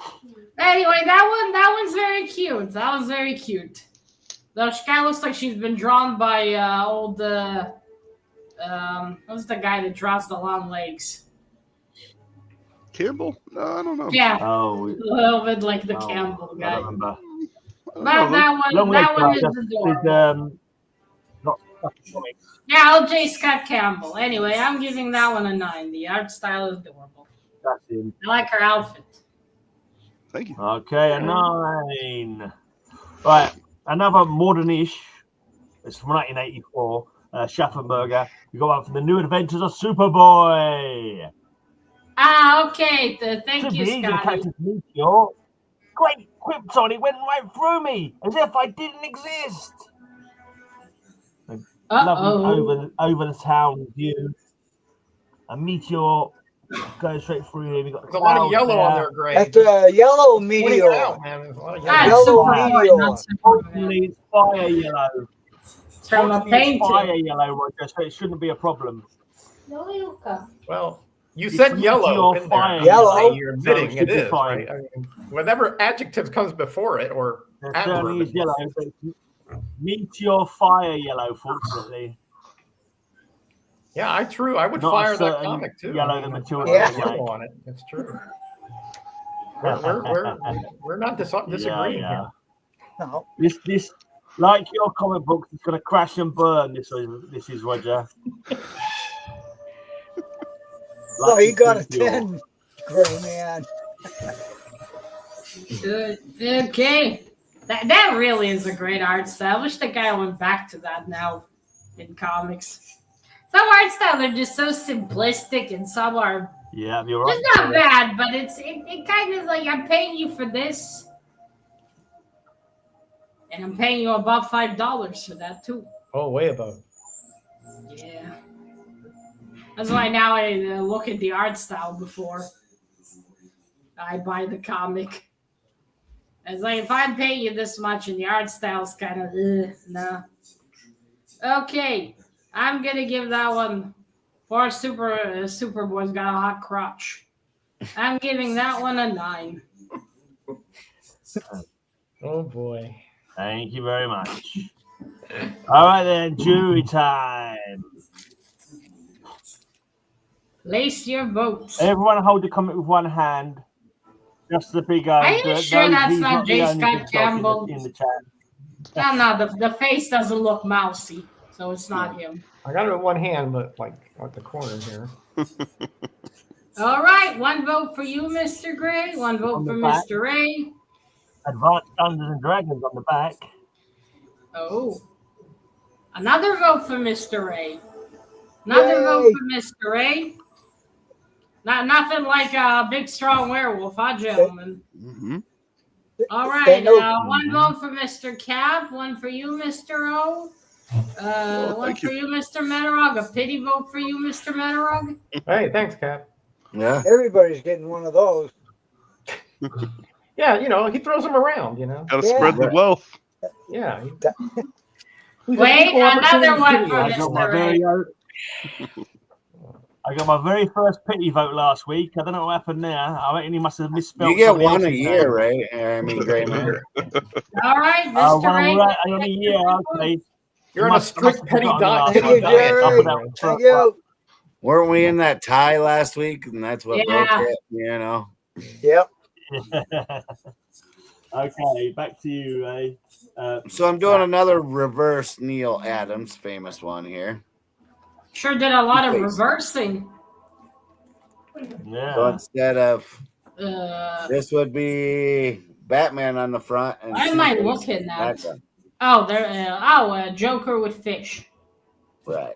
Anyway, that one's very cute. That one's very cute. Though she kind of looks like she's been drawn by old what's the guy that draws the long legs? Campbell? No, I don't know. Yeah, Oh, a little bit like the oh, Campbell I guy. don't remember. But that Long leg one is did, adorable. not comics. Yeah, O.J. Scott Campbell. Anyway, I'm giving that one a 9. The art style is adorable. That's him. I like her outfit. Thank you. Okay, a 9. Right, another modern-ish. It's from 1984. Schaffenberger. We got one from the New Adventures of Superboy. Ah, okay. Thank Should you, be easy to catch Scotty. this meteor. Great quips on it, went right through me as if I didn't exist. Lovely over the town view. A meteor goes straight through him. We got There's a lot of yellow on there, Gray. That's a yellow Pointing it meteor. out, man. There's a lot of Ah, yellow. it's Yellow Superboy, meteor. not Superman. Hopefully it's fire yellow. It's from a Hopefully it's fire painting. yellow, Roger, so it shouldn't be a problem. Well, you It's said meteor yellow in there. fire Yellow. You're So admitting it should it be is, fine. right? I mean, whatever adjective comes before it or It certainly is adverb. yellow, but it's meteor fire yellow, fortunately. Yeah, I would Not a fire that certain comic too. yellow I mean, that Matilda Yeah. would yellow like. on it. That's true. We're not disagreeing Yeah. No. This like your comic books, it's gonna crash and burn. This is Roger. Oh, he got a Meteor. 10, Gray Man. Okay. That really is a great art style. I wish the guy went back to that now in comics. Some art styles are just so simplistic and some are Yeah, you're right. just not bad, but it kind of like I'm paying you for this. And I'm paying you about $5 for that too. Oh, way above. Yeah. That's why now I look at the art style before I buy the comic. It's like if I'm paying you this much and the art style's kind of no. Okay, I'm gonna give that one for Superboy's got a hot crotch. I'm giving that one a 9. Oh boy. Thank you very much. All right then, jury time. Place your votes. Everyone hold the comic with one hand. Just the big Are you sure that's he's not the J. only Scott big dog Campbell? in the chat. No, the face doesn't look mousy, so it's not him. I got it in one hand, but like at the corner here. All right, one vote for you, Mr. Gray. One vote On the for back. Mr. Ray. Advanced Dungeons and Dragons on the back. Oh. Another vote for Mr. Ray. Another vote Yay. for Mr. Ray. Nothing like a big, strong werewolf, huh, gentlemen? Mm-hmm. All right, Stand up. one vote for Mr. Cap, one for you, Mr. O. One thank for you, Mr. Metarog. A pity vote for you, Mr. Metarog. Hey, thanks, Cap. Yeah. Everybody's getting one of those. Yeah, you know, he throws them around, you know. Gotta Yeah. spread the wealth. Yeah. Wait, another one for I got my Mr. Ray. very I got my very first pity vote last week. I don't know what happened there. I reckon he must have misspelled. You get somebody one a else's year, name. right? I mean, Gray Man. All right, Oh, Mr. Ray. right, only a year. Okay. You're in a strict petty diet. Thank you, Jerry. diet. Thank you. Weren't we in that tie last week? And that's what broke Yeah. it, you know? Yep. Okay, back to you, Ray. So I'm doing another reverse Neil Adams, famous one here. Sure did a lot of Face. reversing. So Yeah. instead of Uh, this would be Batman on the front. And Why am I Two-Face looking in the at? background. oh, there. Joker with fish. Right.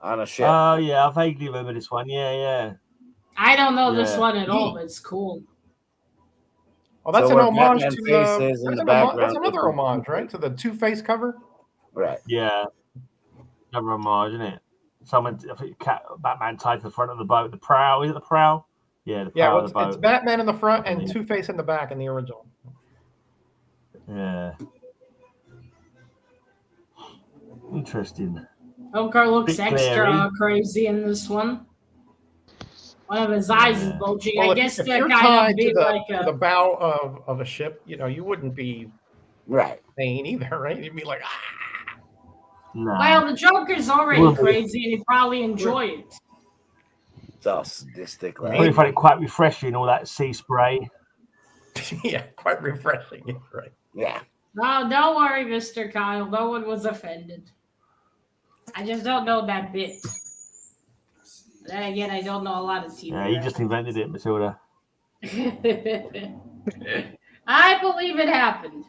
On a ship. Oh, yeah. I vaguely remember this one. Yeah. I don't know this Yeah. one at all, but it's cool. Well, that's So an where homage Batman to faces in that's the an background that's another with the- homage, right? To the Two-Face cover. Right. Yeah. Another homage, isn't it? Someone, I think Batman tied to the front of the boat. The prow. Is it the prow? Yeah, the prow Yeah, well, of the it's boat. Batman in the front and Yeah. Two-Face in the back in the original. Yeah. Interesting. Joker looks Bit extra glary. crazy in this one. One of his eyes is Yeah. bulging. Well, I guess if they're you're kind tied of to big the, like to the bow of a ship, you know, you wouldn't be Right. sane either, right? You'd be like, ah. No. Well, the Joker's already Well, crazy, and he'd probably enjoy it. It's all sadistic. I really find it quite refreshing, all that sea spray. Yeah, quite refreshing. Yeah, right. Yeah. No, don't worry, Mr. Kyle. No one was offended. I just don't know that bit. Then again, I don't know a lot of TV. Yeah, you just invented it, Matilda. I believe it happened.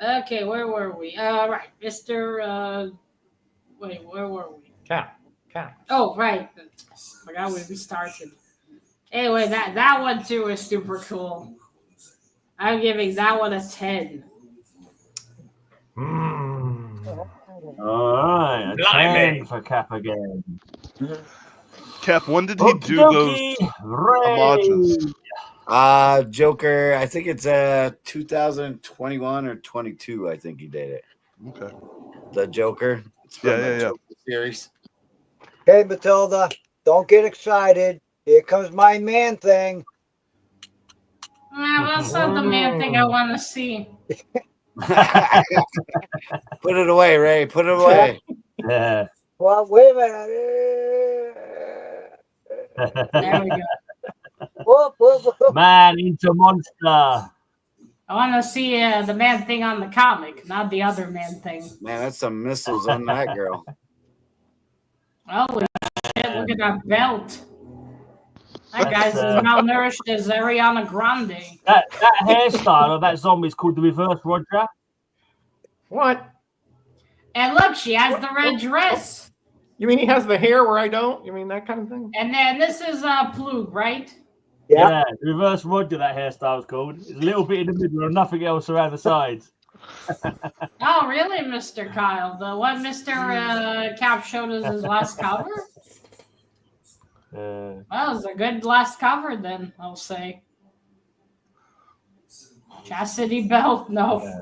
Okay, where were we? Right, Mr. Wait, where were we? Cap. Oh, right. Forgot where we started. Anyway, that one too is super cool. I'm giving that one a 10. All right, a 10 for Cap again. Cap, when did he do those homages? Joker, I think it's 2021 or 22. I think he did it. Okay. The Joker. It's from the Joker series. Okay, Matilda, don't get excited. Here comes my man thing. That's not the man thing I want to see. Put it away, Ray. Put it away. Yeah. Well, wait a minute. There we go. Whoop. Man into monster. I want to see the man thing on the comic, not the other man thing. Man, that's some missiles on that girl. Holy shit, look at that belt. That guy's as malnourished as Ariana Grande. That hairstyle of that zombie is called the reverse Roger. What? And look, she has the red dress. You mean he has the hair where I don't? You mean that kind of thing? And then this is Plug, right? Yeah, reverse Roger, that hairstyle is called. It's a little bit in the middle and nothing else around the sides. Oh, really, Mr. Kyle? The what Mr. Cap showed us his last cover? Well, it's a good last cover then, I'll say. Chastity belt? No.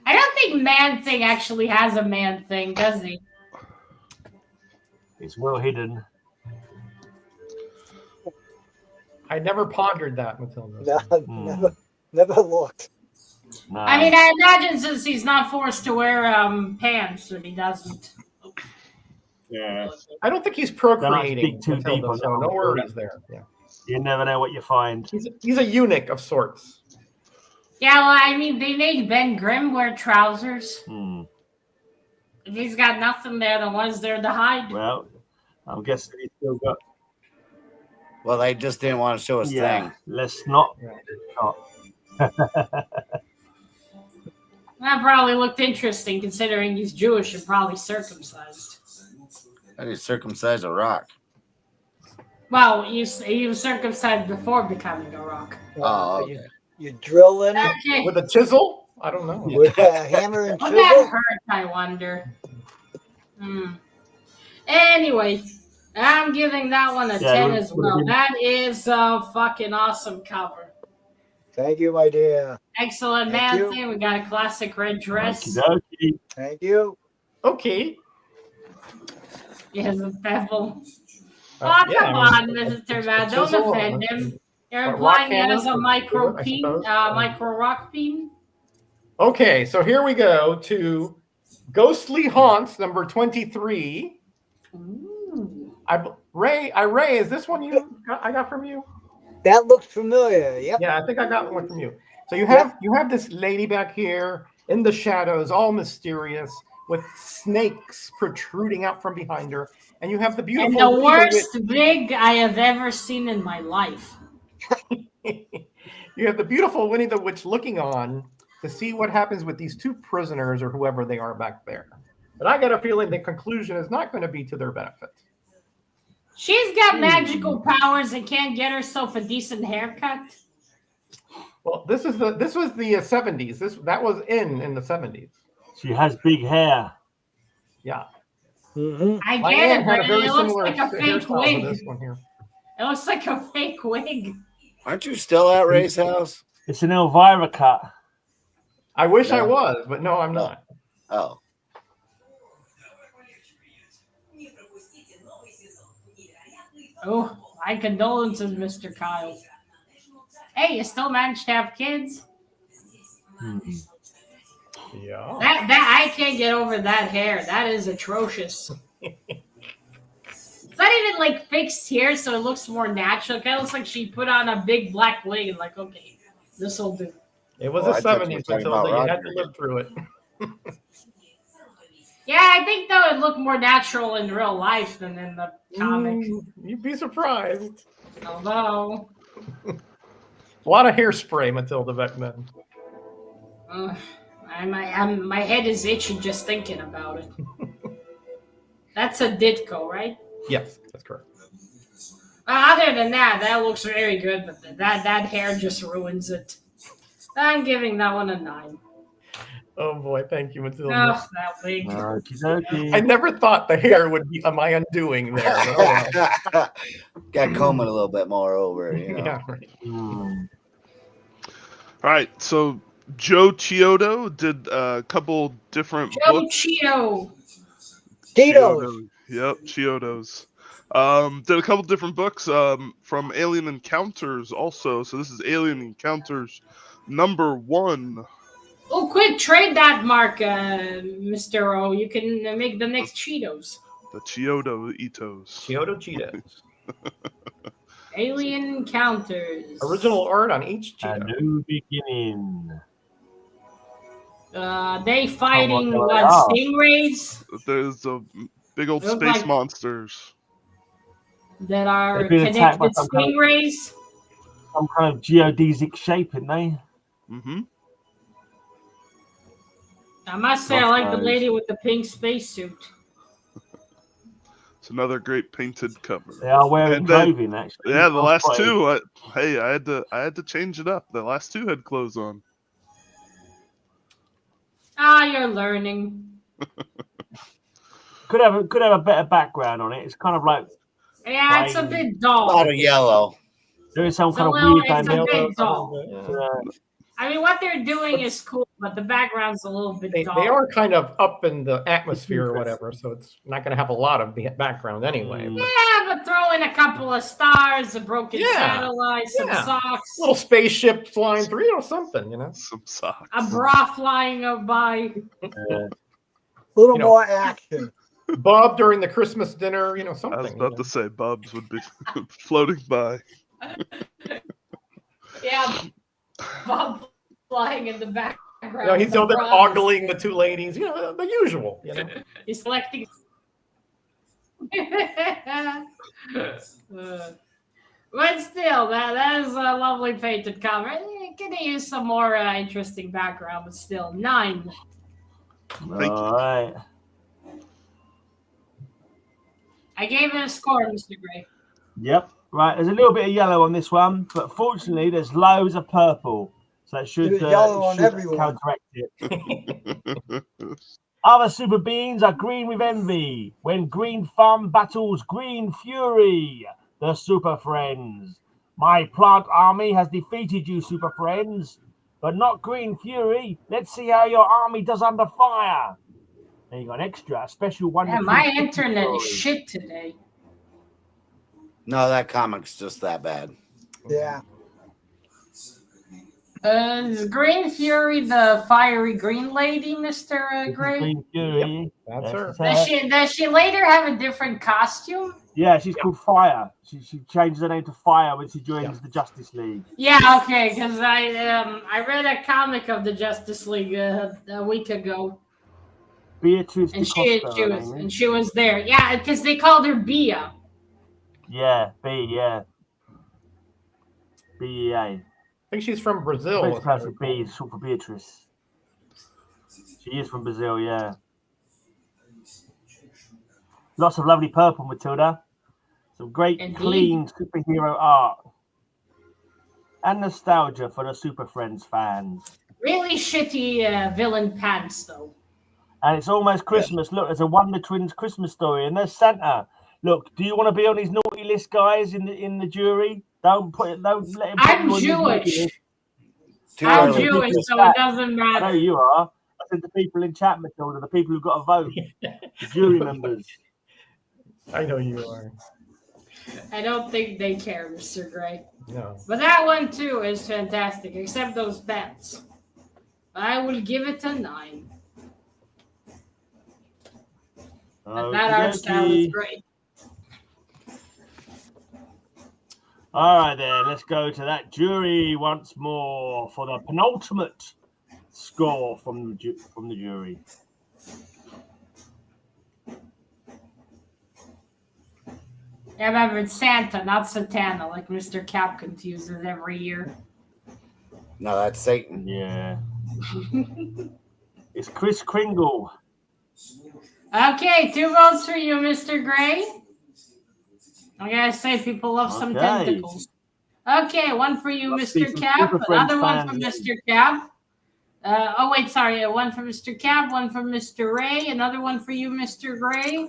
I don't think Man Thing actually has a Man Thing, does he? It's well hidden. I never pondered that, Matilda. No, never looked. No. I mean, I imagine since he's not forced to wear pants that he doesn't. Yeah. I don't think he's procreating. Too deep on so no worries there. Yeah. You never know what you find. He's a eunuch of sorts. Yeah, well, I mean, they made Ben Grimm wear trousers. If he's got nothing there, then what's there to hide? Well, I'm guessing he's still got. Well, they just didn't want to show his thing. Let's not. That probably looked interesting considering he's Jewish and probably circumcised. I did circumcise a rock. Well, he was circumcised before becoming a rock. Oh, okay. You drill in it? Okay. With a chisel? I don't know. With a hammer and Well, chisel? that hurt, I wonder. Anyway, I'm giving that one a 10 as well. That is a fucking awesome cover. Thank you, my dear. Excellent man thing. We got a classic red dress. Thank you. Okay. He has a bevel. Oh, come on, Mr. Man. Don't offend him. You're implying it as a micro rock beam? Okay, so here we go to Ghostly Haunts, number 23. Ooh. Ray, is this one I got from you? That looks familiar. Yep. Yeah, I think I got one from you. So you have this lady back here in the shadows, all mysterious, with snakes protruding out from behind her, and you have the beautiful. And the worst wig I have ever seen in my life. You have the beautiful Winnie the Witch looking on to see what happens with these two prisoners or whoever they are back there. But I get a feeling the conclusion is not going to be to their benefit. She's got magical powers and can't get herself a decent haircut. Well, this was the 70s. That was in the 70s. She has big hair. Yeah. I My get aunt it, had but a very it looks similar like a fake hairstyle wig. to this one here. It looks like a fake wig. Aren't you still at Ray's house? It's an Elvira cut. I wish I was, but no, I'm not. Oh. Oh, my condolences, Mr. Kyle. Hey, you still managed to have kids? Yeah. That I can't get over that hair. That is atrocious. It's not even like fixed here, so it looks more natural. It kind of looks like she put on a big black wig and like, okay, this will do. It was Oh, the I thought you were 70s, talking Matilda. about You had Roger to again. live through it. Yeah, I think though it looked more natural in real life than in the comic. You'd be surprised. Although, A lot of hairspray, Matilda, back then. my head is itchy just thinking about it. That's a Ditko, right? Yes, that's correct. Other than that, that looks very good, but that hair just ruins it. I'm giving that one a 9. Oh boy, thank you, Matilda. Oh, that wig. I never thought the hair would be my undoing there. But oh well. Got comb it a little bit more over, you know. Yeah, right. All right, so Joe Chiodo did a couple different Joe books. Chio. Tito's. Yep, Chiodos. Did a couple different books from Alien Encounters also. So this is Alien Encounters #1. Oh, quick, trade that mark, Mr. O. You can make the next Cheetos. The Chiodo Itos. Chiodo Cheetos. Alien Encounters. Original art on each A Cheeto. new beginning. They fighting Oh, what? wow. Stingrays There's a big old Look space like- monsters. that are They've been attacked by connected some kind of- stingrays. Some kind of geodesic shape, isn't they? Mm-hmm. I must say, I like the lady with the pink spacesuit. It's another great painted cover. They are wearing And then- clothing, actually. Yeah, the last Quite- two. I had to change it up. The last two had clothes on. Ah, you're learning. Could have a better background on it. It's kind of like Yeah, it's a bit A dull. lot of yellow. there is some It's a kind of little- weird it's a dynamic. bit dull. I mean, what they're doing is cool, but the background's a little bit dull. They are kind of up in the atmosphere or whatever, so it's not going to have a lot of background anyway. But Yeah, but throw in a couple of stars, a broken Yeah, satellite, some yeah. socks, little spaceship flying through, something, Some socks. a bra flying by. A little You know- more action. Bob during the Christmas dinner, something. I was about to say Bubs would be floating by. Yeah, Bob flying in the background. He's with over there the bras. ogling the two ladies, the usual. He's selecting. But still, that is a lovely painted cover. Could use some more interesting background, but still, 9. Thank you. All right. I gave it a score, Mr. Gray. Yep. Right. There's a little bit of yellow on this one, but fortunately, there's loads of purple, so it should, There's yellow on should everyone. counteract it. Other super beings are green with envy. When Green Thumb battles Green Fury, the Super Friends. My plant army has defeated you, Super Friends, but not Green Fury. Let's see how your army does under fire. There you got an extra, a special one. Yeah, my internet is shit today. No, that comic's just that bad. Yeah. Is Green Fury the fiery green lady, Mr. Gray? Green Fury. That's Yes, her. it's her. Does she later have a different costume? Yeah, she's called Fire. She changes her name to Fire when she joins the Justice League. Yeah, okay, because I read a comic of the Justice League a week ago, Beatrice and DeCosta, she was there. Yeah, because they called her Bia. Yeah, B-E-A. I think she's from Brazil. French person B is short for Beatrice. She is from Brazil, yeah. Lots of lovely purple, Matilda. Some great, Indeed. clean superhero art. And nostalgia for the Super Friends fans. Really shitty villain pants, though. And it's almost Christmas. Look, there's a Wonder Twins Christmas story, and there's Santa. Look, do you want to be on his naughty list, guys, in the jury? Don't let him. I'm put you on his naughty Jewish. list. Too I'm early. Jewish, so it doesn't I know matter. you are. I said the people in chat, Matilda, the people who've got to vote, the jury members. I know you are. I don't think they care, Mr. Gray. No. But that one, too, is fantastic, except those pants. I will give it a 9. But that art style is great. All right, then. Let's go to that jury once more for the penultimate score from the jury. Yeah, remember, it's Santa, not Santana, like Mr. Cap confuses every year. No, that's Satan. Yeah. It's Kris Kringle. Okay, 2 votes for you, Mr. Gray. I gotta say, people love some tentacles. Okay, 1 for you, Mr. Cap. Another one for Mr. Cap. Oh, wait, sorry. 1 for Mr. Cap, 1 for Mr. Ray. Another one for you, Mr. Gray.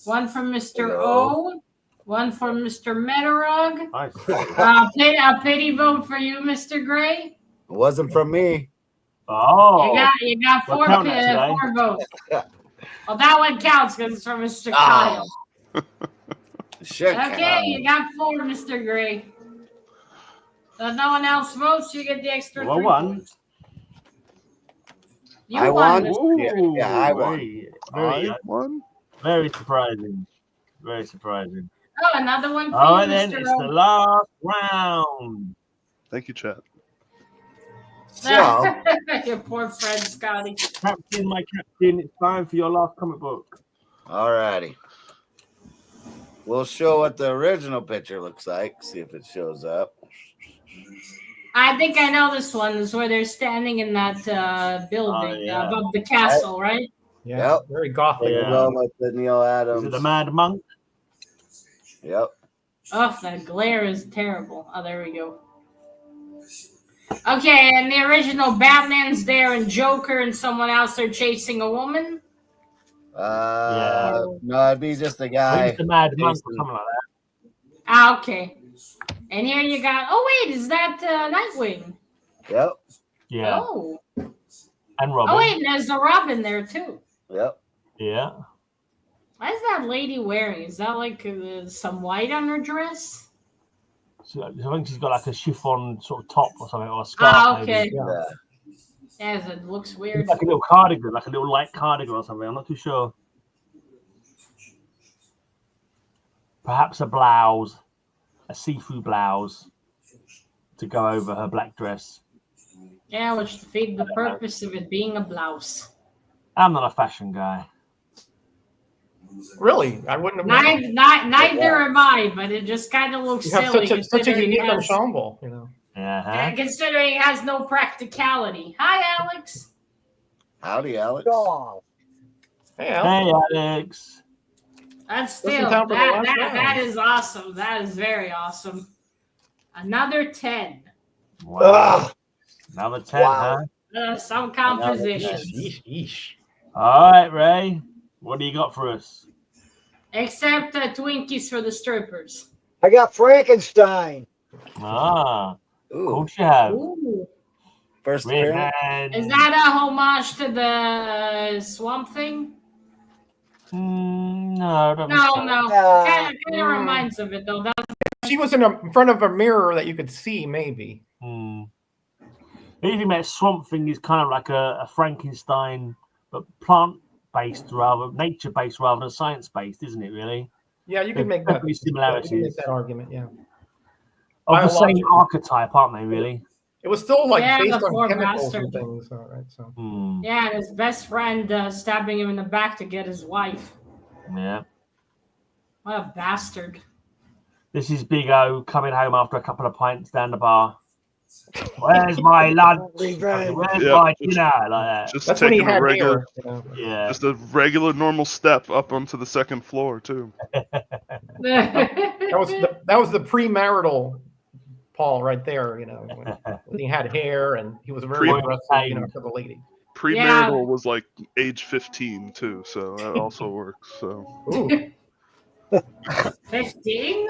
1 for Mr. O. 1 for Mr. Metarog. A pity vote for you, Mr. Gray. It wasn't from me. Oh. You got 4 votes. Well, that one counts because it's from Mr. Kyle. Okay, you got 4, Mr. Gray. So if no one else votes, you get the extra 3 points. I won. Ooh, yeah, I won. I won. Very surprising. Very surprising. Oh, another one for All you, right, then. Mr. It's the last round. Thank you, chat. So, your poor friend, Scotty. Captain, my captain, it's time for your last comic book. alrighty. We'll show what the original picture looks like. See if it shows up. I think I know this one. This is where they're standing in that building above the castle, right? Yeah, Yep. very gothic. Yeah. With the Neil Adams. Is it the Mad Monk? Yep. Oh, that glare is terrible. Oh, there we go. Okay, and the original Batman's there, and Joker and someone else are chasing a woman. No, it'd be just a guy. It's the Mad Monk or something like that. Ah, okay. And here you got. Oh wait, is that Nightwing? Yep. Yeah. Oh. And Robin. Oh wait, and there's a Robin there too. Yep. Yeah. What is that lady wearing? Is that like some white on her dress? So I think she's got like a chiffon sort of top or something, or a scarf. Ah, okay. Maybe. Yeah. Yes, it looks weird. It's like a little cardigan, like a little light cardigan or something. I'm not too sure. Perhaps a blouse, a see-through blouse, to go over her black dress. Yeah, which defeated the purpose of it being a blouse. I'm not a fashion guy. Really, I wouldn't have. Neither am I, but it just kind of looks You have silly. such a unique ensemble, you know. Uh-huh. Considering it has no practicality. Hi, Alex. Howdy, Alex. Oh, Hey, Al. Hey, Alex. That's Listen still down for the last that round. is awesome. That is very awesome. Another 10. Wow. ugh. Another 10, Wow. huh? Some compositions. Yeesh. All right, Ray. What do you got for us? Except Twinkies for the strippers. I got Frankenstein. Ah, of Ooh, course you have. Ooh. first Red appearance. Man. Is that a homage to the Swamp Thing? No, I don't think No, so. no. No. Kind of reminds of it, though. She was in front of a mirror that you could see, maybe. Anything about Swamp Thing is kind of like a Frankenstein, but plant-based rather, nature-based rather than science-based, isn't it? Really, Yeah, you could There's make that. definitely You could similarities make that argument. Yeah, of the same Biological. archetype, aren't they? Really. it was still like Yeah, based the on poor chemicals bastard. and things. All right, so Yeah, and his best friend stabbing him in the back to get his wife. Yeah. What a bastard. This is Big O coming home after a couple of pints down the bar. Where's my lunch? Revenge. Where's Yeah. my dinner? Like that. Just that's when he taking a had regular, hair. You know. Yeah. just a regular normal step up onto the second floor too. That was the premarital Paul right there. You know, when he had hair and he was very aggressive. You know, to the lady. Premarital was like age 15 too, so that also works. So Ooh. 15?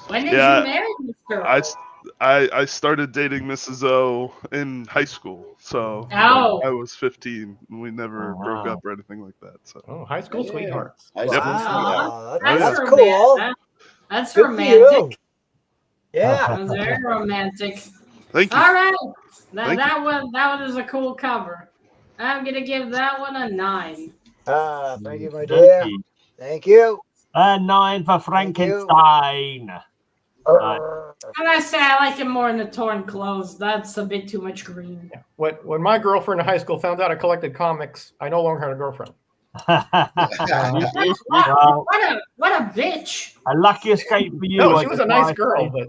When did Yeah, you marry Mr. I started dating Mrs. O in high school, so Oh. I was 15. And we never Oh, broke wow. up or anything like that. So Oh, high school Yeah. sweethearts. High school Wow, That's that's romantic. cool. That's Good for romantic. you. Yeah. That's very romantic. thank you. All right. Thank That one is a cool cover. I'm gonna give that one a 9. Thank you, my dear. Turkey. Thank you. And 9 for Thank you. Frankenstein. I say I like him more in the torn clothes. That's a bit too much green. Yeah. When my girlfriend in high school found out I collected comics, I no longer had a girlfriend. What a bitch! A lucky escape for you. No, she was a nice girl, but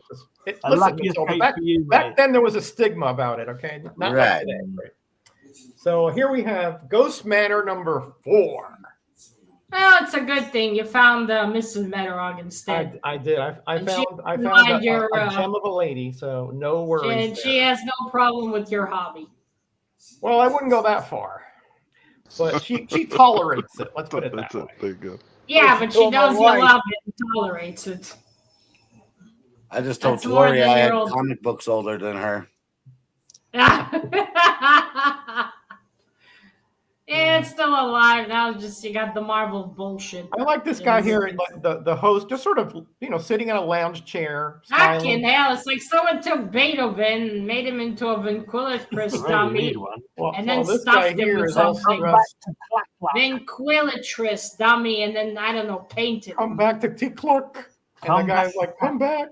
back then there was a stigma about it. Okay, not like today. Right? So here we have Ghost Manor number 4. Well, it's a good thing you found Mrs. Metterog instead. I did. I found a gem of a lady, so no worries. She has no problem with your hobby. Well, I wouldn't go that far, but she tolerates it. Let's put it that way. There you go. Yeah, but she knows you love it and tolerates it. I just told Tori I had comic books older than her. It's still alive now. Just you got the Marvel bullshit. I like this guy here, like the host, just sort of sitting in a lounge chair. Fucking hell! It's like someone took Beethoven and made him into a ventriloquist dummy, and then stuffed him with something. Ventriloquist dummy, and then I don't know, painted. Come back to T-Clock. And the guy's like, come back.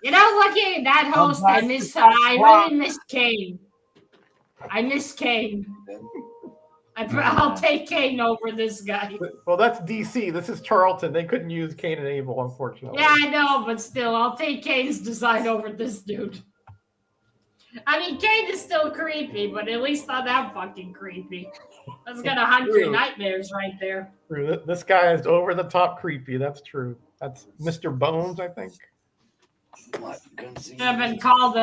You know, looking at that host, I really miss Kane. I miss Kane. I'll take Kane over this guy. Well, that's DC. This is Charlton. They couldn't use Cain and Abel, unfortunately. Yeah, I know, but still, I'll take Kane's design over this dude. I mean, Kane is still creepy, but at least not that fucking creepy. That's got 100 nightmares right there. True. This guy is over the top creepy. That's true. That's Mr. Bones, I think. I've been called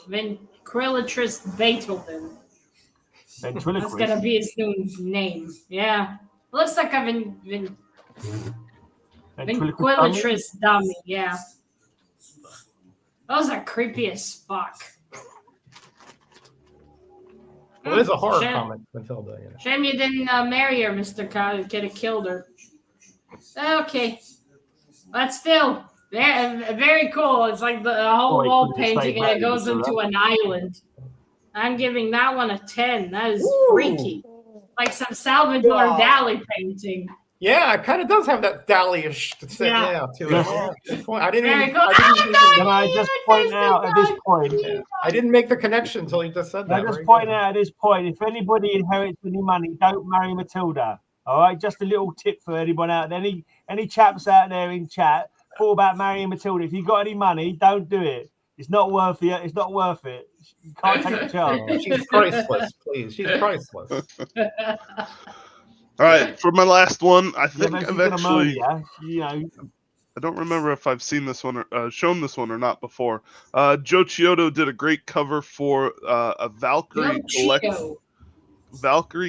ventriloquist Beethoven. That's gonna be his new name. Yeah, looks like a ventriloquist dummy. Yeah, those are creepy as fuck. Well, it is a horror comic, Matilda. Yeah. Shame you didn't marry her, Mr. Could have killed her. Okay, but still, very cool. It's like the whole wall painting, and it goes into an island. I'm giving that one a 10. That is freaky. Like some Salvador Dali painting. Yeah, it kind of does have that Dali-ish to it. Can I just point out at this point? I didn't make the connection until you just said that. I just point out at this point, if anybody inherits any money, don't marry Matilda. All right, just a little tip for anyone out there. Any chaps out there in chat, thought about marrying Matilda. If you got any money, don't do it. It's not worth it. It's not worth it. You can't take a chance. She's priceless, please. She's priceless. All right, for my last one, I think I've actually. I don't remember if I've seen this one or shown this one or not before. Joe Chiodo did a great cover for a Valkyrie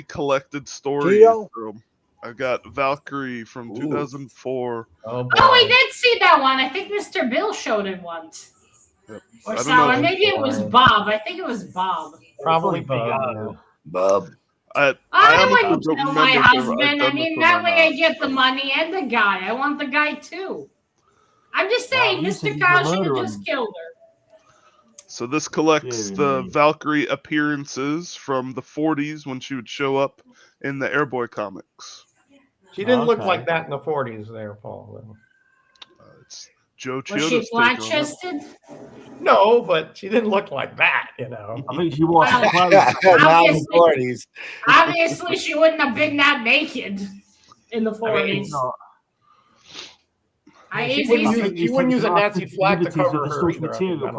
collected story. I got Valkyrie from 2004. Oh, we did see that one. I think Mr. Bill showed it once. Yep. Or someone. Maybe it was Bob. I think it was Bob. Probably Bob. Bob. I wouldn't tell my husband. I mean, that way I get the money and the guy. I want the guy too. I'm just saying, Mr. Kyle should have just killed her. So this collects the Valkyrie appearances from the 40s when she would show up in the Airboy comics. She didn't look like that in the 40s there, Paul. It's Joe Chiodo's. Was she flat-chested? No, but she didn't look like that, I think she was. Obviously, she wouldn't have been that naked in the 40s. She wouldn't use a Nazi flag to cover her either.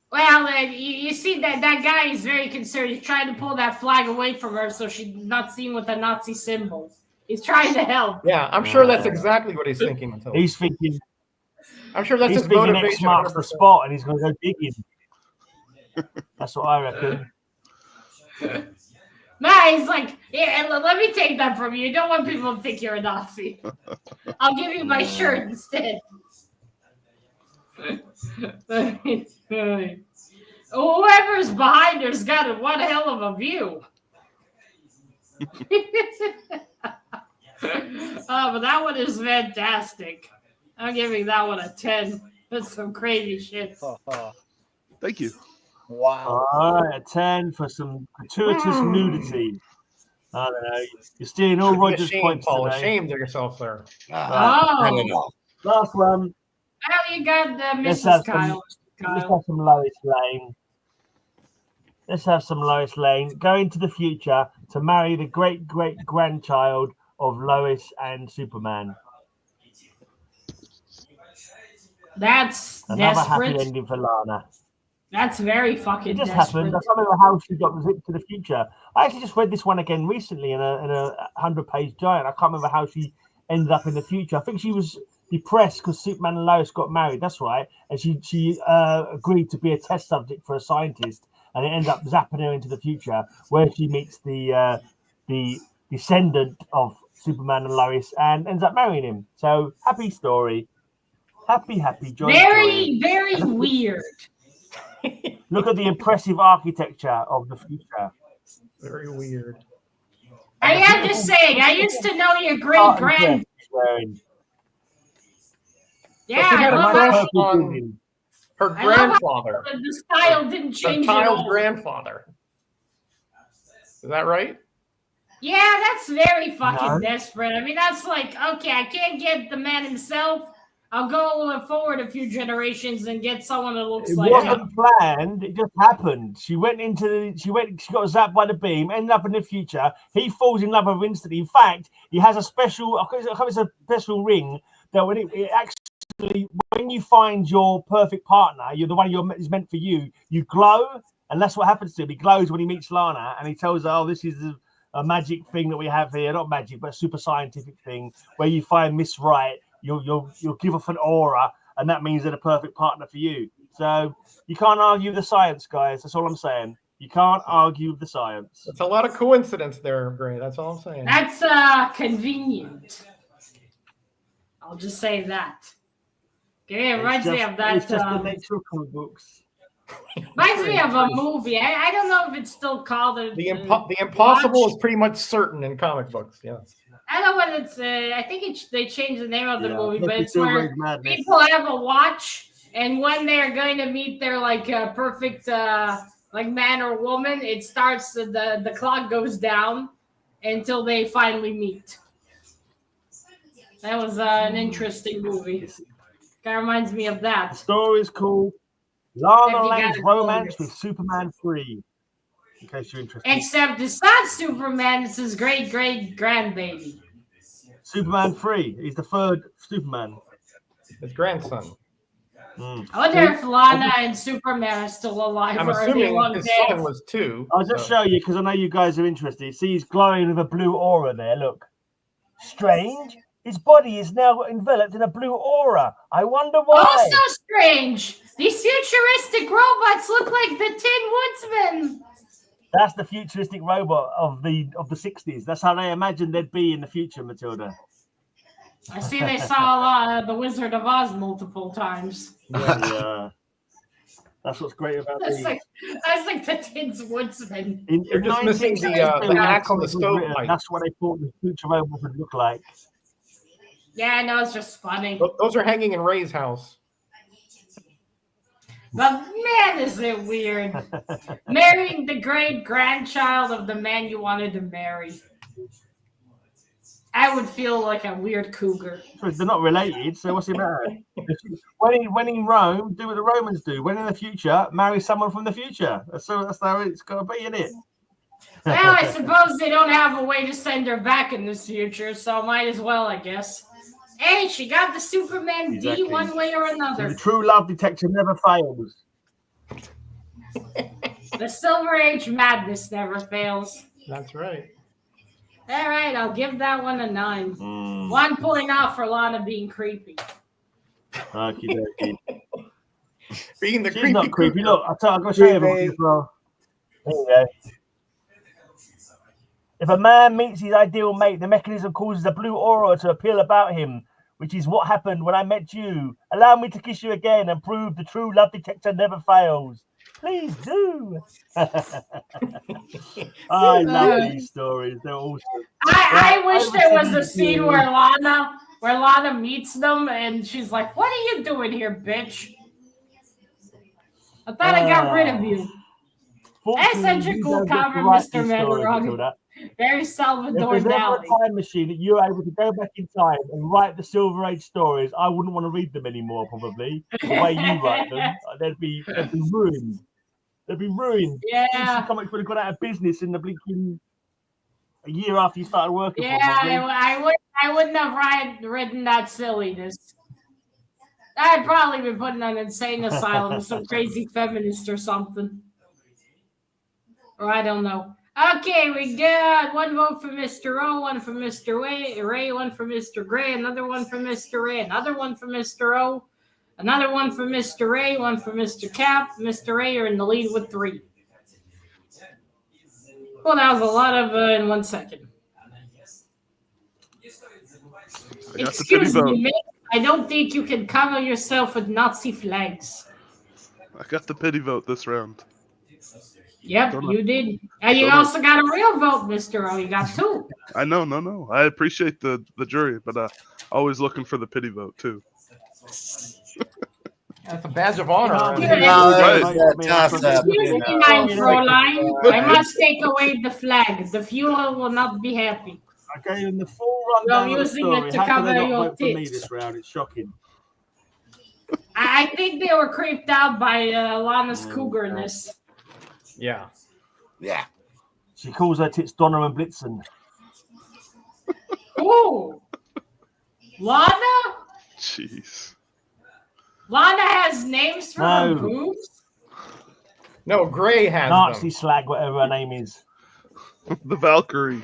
Well, you see that guy is very concerned. He's trying to pull that flag away from her so she's not seen with the Nazi symbols. He's trying to help. Yeah, I'm sure that's exactly what he's thinking. He's thinking. I'm sure that's his motivation. X marks the spot, and he's going to go digging. That's what I reckon. Nah, he's like, yeah, let me take that from you. You don't want people to think you're a Nazi. I'll give you my shirt instead. Whoever's behind her's got one hell of a view. But that one is fantastic. I'm giving that one a 10. That's some crazy shit. Thank you. Wow. All right, a 10 for some gratuitous nudity. I don't know. You're stealing all Roger's points Paul. today. Ashamed of yourself there. I don't know. Last one. Well, you got the Let's Mrs. have Kyle. Let's have some Lois Lane. Let's have some Lois Lane going to the future to marry the great-great-grandchild of Lois and Superman. That's Another desperate. happy ending for Lana. That's very fucking It just desperate. happened. I can't remember how she got zipped to the future. I actually just read this one again recently in a 100-page giant. I can't remember how she ended up in the future. I think she was depressed because Superman and Lois got married. That's right, and she agreed to be a test subject for a scientist, and it ended up zapping her into the future, where she meets the descendant of Superman and Lois, and ends up marrying him. So happy story, happy joy. Very weird. Look at the impressive architecture of the future. Very weird. I am just saying, I used to know your great-grand. Yeah, She had I a love crush how on her grandfather. the style didn't Her change at child's all. grandfather. Is that right? Yeah, that's very fucking desperate. I mean, that's like, okay, I can't get the man himself. I'll go forward a few generations and get someone that looks like It wasn't planned. It just happened. She got zapped by the beam, ended up in the future. He falls in love with her instantly. In fact, he has a special, it's a special ring that when it actually, when you find your perfect partner, you're the one is meant for you, you glow. And that's what happens to him. He glows when he meets Lana, and he tells her, oh, this is a magic thing that we have here. Not magic, but a super scientific thing where you find Miss Right. You'll give off an aura, and that means they're the perfect partner for you. So you can't argue with the science, guys. That's all I'm saying. You can't argue with the science. It's a lot of coincidence there, Gray. That's all I'm saying. That's convenient. I'll just say that. Okay, it reminds me of that. It's just the nature of comic books. Reminds me of a movie. I don't know if it's still called The impossible is pretty much certain in comic books. Yes. I don't know what it's. I think they changed the name of the movie, but it's where madness. people have a watch, and when they're going to meet their perfect like man or woman, it starts. The clock goes down until they finally meet. That was an interesting movie. That reminds me of that. The story is called Lana Lane's Romance with Superman 3. In case you're interested. Except it's not Superman, it's his great-great-grandbaby. Superman 3. He's the third Superman. His grandson. I wonder if Lana and Superman are still alive. I'm assuming his son was 2. I'll just show you because I know you guys are interested. See, he's glowing with a blue aura there. Look. Strange. His body is now enveloped in a blue aura. I wonder why. Oh, so strange. These futuristic robots look like the Tin Woodsman. That's the futuristic robot of the 60s. That's how they imagined they'd be in the future, Matilda. I see they saw The Wizard of Oz multiple times. Yeah. That's what's great about that's like the Tin Woodsman. You're just missing the axe on the stovepipe. That's what they thought the future robot would look like. Yeah, I know, it's just funny. Those are hanging in Ray's house. But man, is it weird. Marrying the great-grandchild of the man you wanted to marry. I would feel like a weird cougar. They're not related, so what's the matter? When in Rome, do what the Romans do. When in the future, marry someone from the future. That's how it's got to be, isn't it? Well, I suppose they don't have a way to send her back in this future, so might as well, I guess. Hey, she got the Superman D one way or another. So the true love detector never fails. The Silver Age madness never fails. That's right. All right, I'll give that one a 9. 1 point off for Lana being creepy. Okey-dokey. Being the She's creepy not creepy. cougar. Look, I'm going to show you everybody as well. There you go. If a man meets his ideal mate, the mechanism causes a blue aura to appeal about him, which is what happened when I met you. Allow me to kiss you again and prove the true love detector never fails. Please do. I love these stories. They're awesome. I wish there was a scene where Lana meets them and she's like, "What are you doing here, bitch? I thought I got rid of you." That's such a cool cover, Mr. Mandarong. Very If Salvador there's ever Dali. a time machine that you're able to go back in time and write the Silver Age stories, I wouldn't want to read them anymore. Probably the way you write them, they'd be ruined. They'd be ruined. Yeah. DC Comics would have gone out of business in the blinking a year after you started working. Yeah, probably. I wouldn't have written that silliness. I'd probably been put in an insane asylum with some crazy feminist or something. Or I don't know. Okay, we got one vote for Mr. O, one for Mr. Ray, one for Mr. Gray, another one for Mr. Ray, another one for Mr. O, another one for Mr. Ray, one for Mr. Cap. Mr. Ray are in the lead with 3. Well, that was a lot of in 1 second. Excuse me, mate. I don't think you can cover yourself with Nazi flags. I got the pity vote this round. Yep, you did. And you also got a real vote, Mr. O. You got 2. I know, no. I appreciate the jury, but always looking for the pity vote too. That's a badge of honor. Excuse me, my Fräulein. I must take away the flag. The Fuhrer will not be happy. Okay, in the full rundown You're of the using story, it to how can cover they not your vote for me tits. this round? It's shocking. I think they were creeped out by Lana's cougarness. Yeah. Yeah. She calls her tits Donna and Blitzen. Oh, Lana? Jeez. Lana has names for her No. boobs? No, Gray has Nazi them. slag, whatever her name is. The Valkyrie.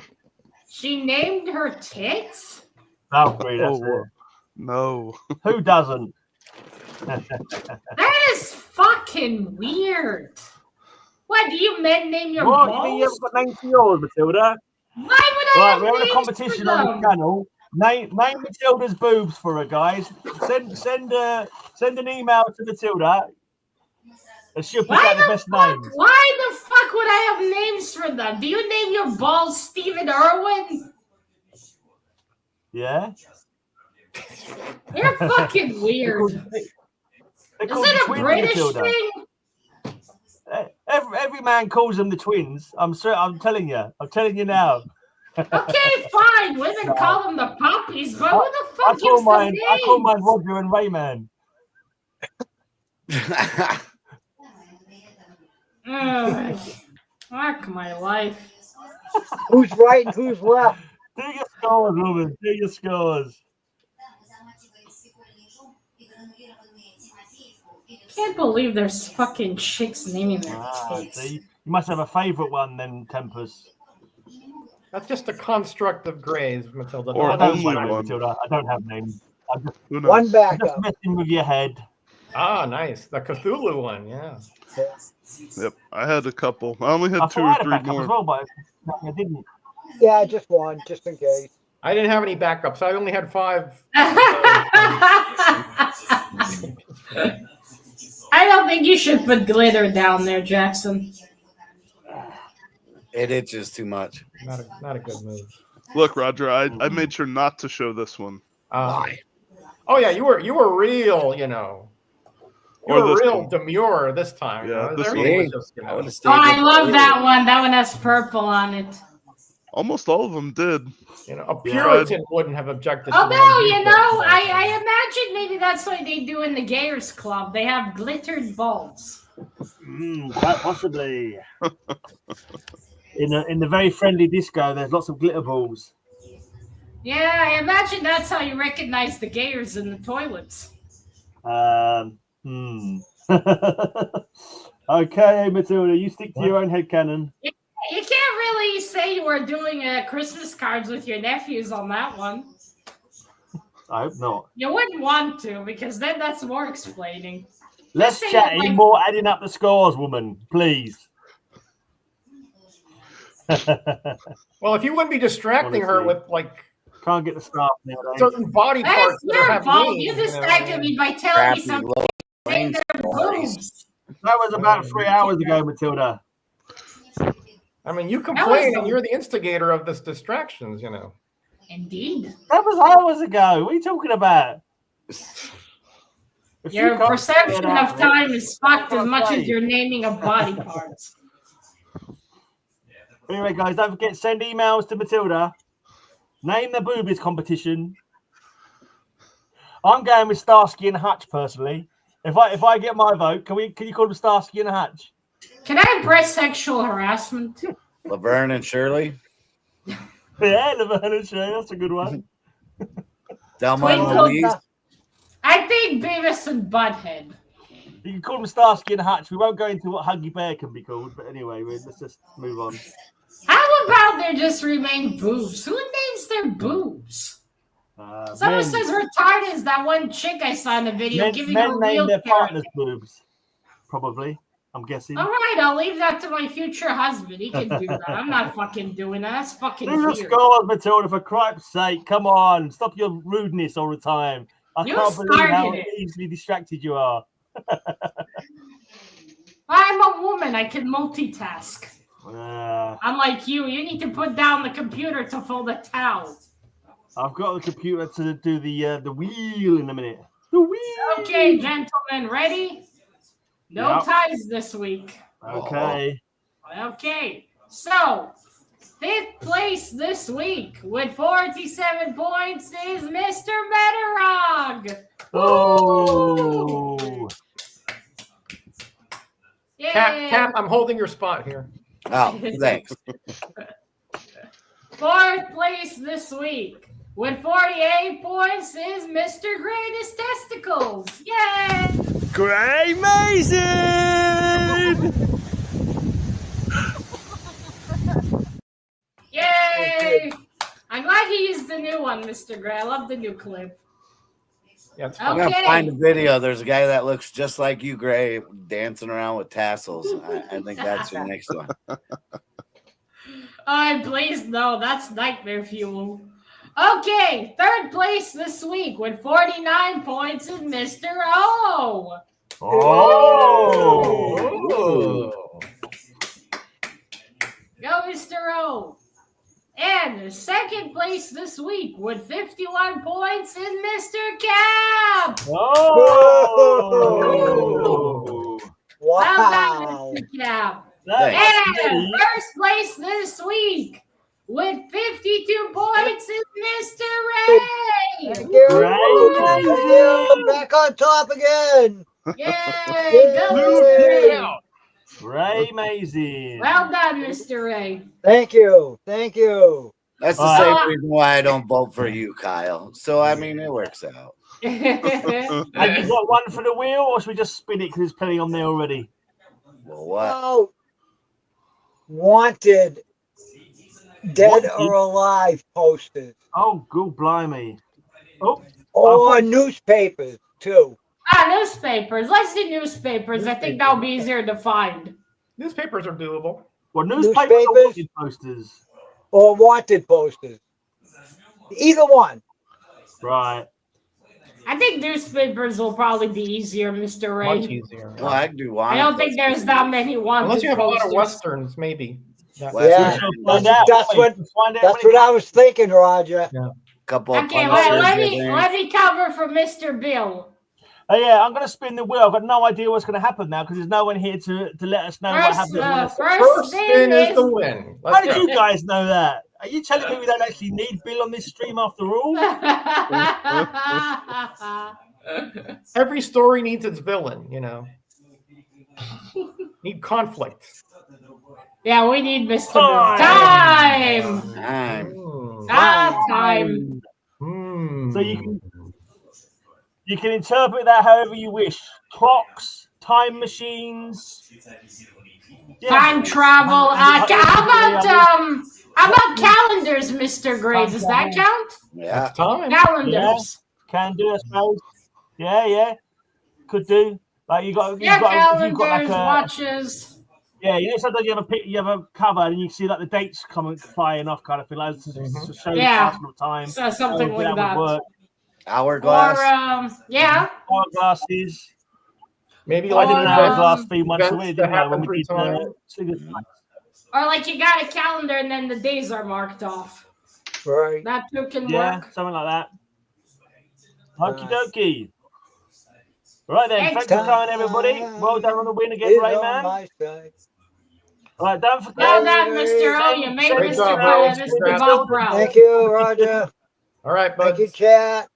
She named her tits? Valkyrie, that's Oh, it. no. Who doesn't? That is fucking weird. What, do you men name your What? You balls? mean you haven't got names for yours, Matilda? Why would I Right, have we're having a names competition for on them? the channel. Name Matilda's boobs for her, guys. Send an email to Matilda. And she'll pick out the best names. Why the fuck would I have names for them? Do you name your balls Stephen Irwin? Yeah. You're fucking weird. Is it a British thing? Every man calls them the twins. I'm telling you. I'm telling you now. Okay, fine. Women call them the puppies, but who the I fuck call gives them mine. names? I call mine Roger and Rayman. Ugh. Fuck my life. Who's right and who's left? Do your scores, woman. Do your scores. Can't believe there's fucking chicks naming their tits. See? You must have a favourite one then, Tempest. That's just a construct of Gray's, Matilda. Or I don't only have one. Matilda. I don't have names. Who knows? One I'm just backup. messing with your head. Ah, nice. The Cthulhu one, yeah. Yep, I had a couple. I only had I 2 thought I or had a 3 backup more. as well, but I didn't. Yeah, just one, just in case. I didn't have any backups. I only had 5. I don't think you should put glitter down there, Jackson. It itches too much. Not a good move. Look, Roger, I made sure not to show this one. Why? Oh yeah, you were real, you know. You Or were this real one. demure this time. Yeah, you know? this Everything one. was just, you I know. would have stayed. Oh, I with love blue. that one. That one has purple on it. Almost all of them did. You know, a Puritan wouldn't have objected. to Although, one you detail. know, I imagine maybe that's what they do in the Gayers Club. They have glittered balls. Quite possibly. In the very friendly disco, there's lots of glitter balls. Yeah, I imagine that's how you recognize the Gayers in the toilets. Okay, Matilda, you stick to your own headcanon. You can't really say you were doing Christmas cards with your nephews on that one. I hope not. You wouldn't want to, because then that's more explaining. Less say chatting, that, like- more adding up the scores, woman, please. Well, if you wouldn't be distracting her Honestly. with like Can't get the staff nowadays. certain body That's parts that your have fault. wings, You know, distracted me by telling me Crappy something. low Saying brain they're stories. boobs. That was about 3 hours ago, Matilda. I mean, you was complain the- and you're the instigator of this distractions, you know. Indeed. That was hours ago. What are you talking about? If you Your can't perception figure it of out, time is fucked as much Okay. as your naming of body parts. Anyway, guys, don't forget send emails to Matilda. Name the boobies competition. I'm going with Starsky and Hutch personally. If I get my vote, can you call them Starsky and Hutch? Can I press sexual harassment? Laverne and Shirley. Yeah, Laverne and Shirley. That's a good one. Delma and Louise. I think Beavis and Butthead. You can call them Starsky and Hutch. We won't go into what Huggy Bear can be called, but anyway, let's just move on. How about there just remain boobs? Who names their boobs? Someone says retarded is that one chick I saw in the video giving her men real name their character. partner's boobs. Probably, I'm guessing. All right, I'll leave that to my future husband. He can do that. I'm not fucking doing that. That's fucking Do the weird. scores, Matilda, for Christ's sake. Come on. Stop your rudeness all the time. I can't believe how easily distracted you are. I'm a woman. I can multitask. Unlike you, you need to put down the computer to fold a towel. I've got the computer to do the wheel in a minute. The wheel. Okay, gentlemen, ready? No ties this week. Okay. Okay. So, 5th place this week with 47 points is Mr. Betterog. Oh. Yay. Cap, I'm holding your spot here. Oh, thanks. 4th place this week with 48 points is Mr. Greatest Testicles. Yay! Gray Mason! Yay! I'm glad you used the new one, Mr. Gray. I love the new clip. Yeah, I'm gonna find a video. There's a guy that looks just like you, Gray, dancing around with tassels. I think that's your next one. Please, no, that's nightmare fuel. Okay, 3rd place this week with 49 points is Mr. O. Oh! Go, Mr. O. And 2nd place this week with 51 points is Mr. Cap. Oh! Wow. Well done, Mr. Cap. And 1st place this week with 52 points is Mr. Ray. Thank you. Back on top again. Yay! Go, Mr. Ray. Ray Mason. Well done, Mr. Ray. Thank you. Thank you. That's the same reason why I don't vote for you, Kyle. So, I mean, it works out. Have you got one for the wheel, or should we just spin it because there's plenty on there already? Well, what? Oh, wanted, dead or alive posters. Oh, good blimey. Oh. Or newspapers, too. Newspapers. Let's do newspapers. I think that'll be easier to find. Newspapers are doable. Well, newspapers or wanted posters? Or wanted posters. Either one. Right. I think newspapers will probably be easier, Mr. Ray. Much easier. Well, I can do one. I don't think there's that many wanted Unless you have a lot of posters. westerns, maybe. Yeah, that's what I was thinking, Roger. Yeah. Couple. Okay, let me cover for Mr. Bill. Oh, yeah, I'm going to spin the wheel. I've got no idea what's going to happen now because there's no one here to let us know what happens. First spin is the win. How did you guys know that? Are you telling me we don't actually need Bill on this stream after all? Every story needs its villain, you know. Need conflict. Yeah, we need Mr. Bill. Time! Time. So you can interpret that however you wish. Clocks, time machines, time travel. How about calendars, Mr. Gray? Does that count? Yeah. Calendars. Yeah. Can do, I suppose. Yeah. Could do. Like calendars, watches. Yeah, you know, sometimes you have a cover and you see like the dates coming flying off, kind of thing, like to show the passing of time. So something like that. Would work. Hourglass. Or hourglasses. Maybe I like did an hourglass theme once a week, didn't I? When we did or like you got a calendar and then the days are marked off. Right. That too can work. Yeah, something like that. Okie dokie. Right then, thanks for coming, everybody. Well done on the win again, Rayman. All right, don't forget. Well done, Mr. O. You made Great job, Mr. Bo proud. Thank you, Roger. All right, Thank bud. you, chat.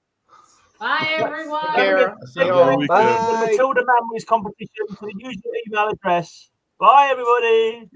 Bye, everyone. Take care. See you Have a all. good weekend. The Bye. Matilda Memories competition to the usual email address. Bye, everybody.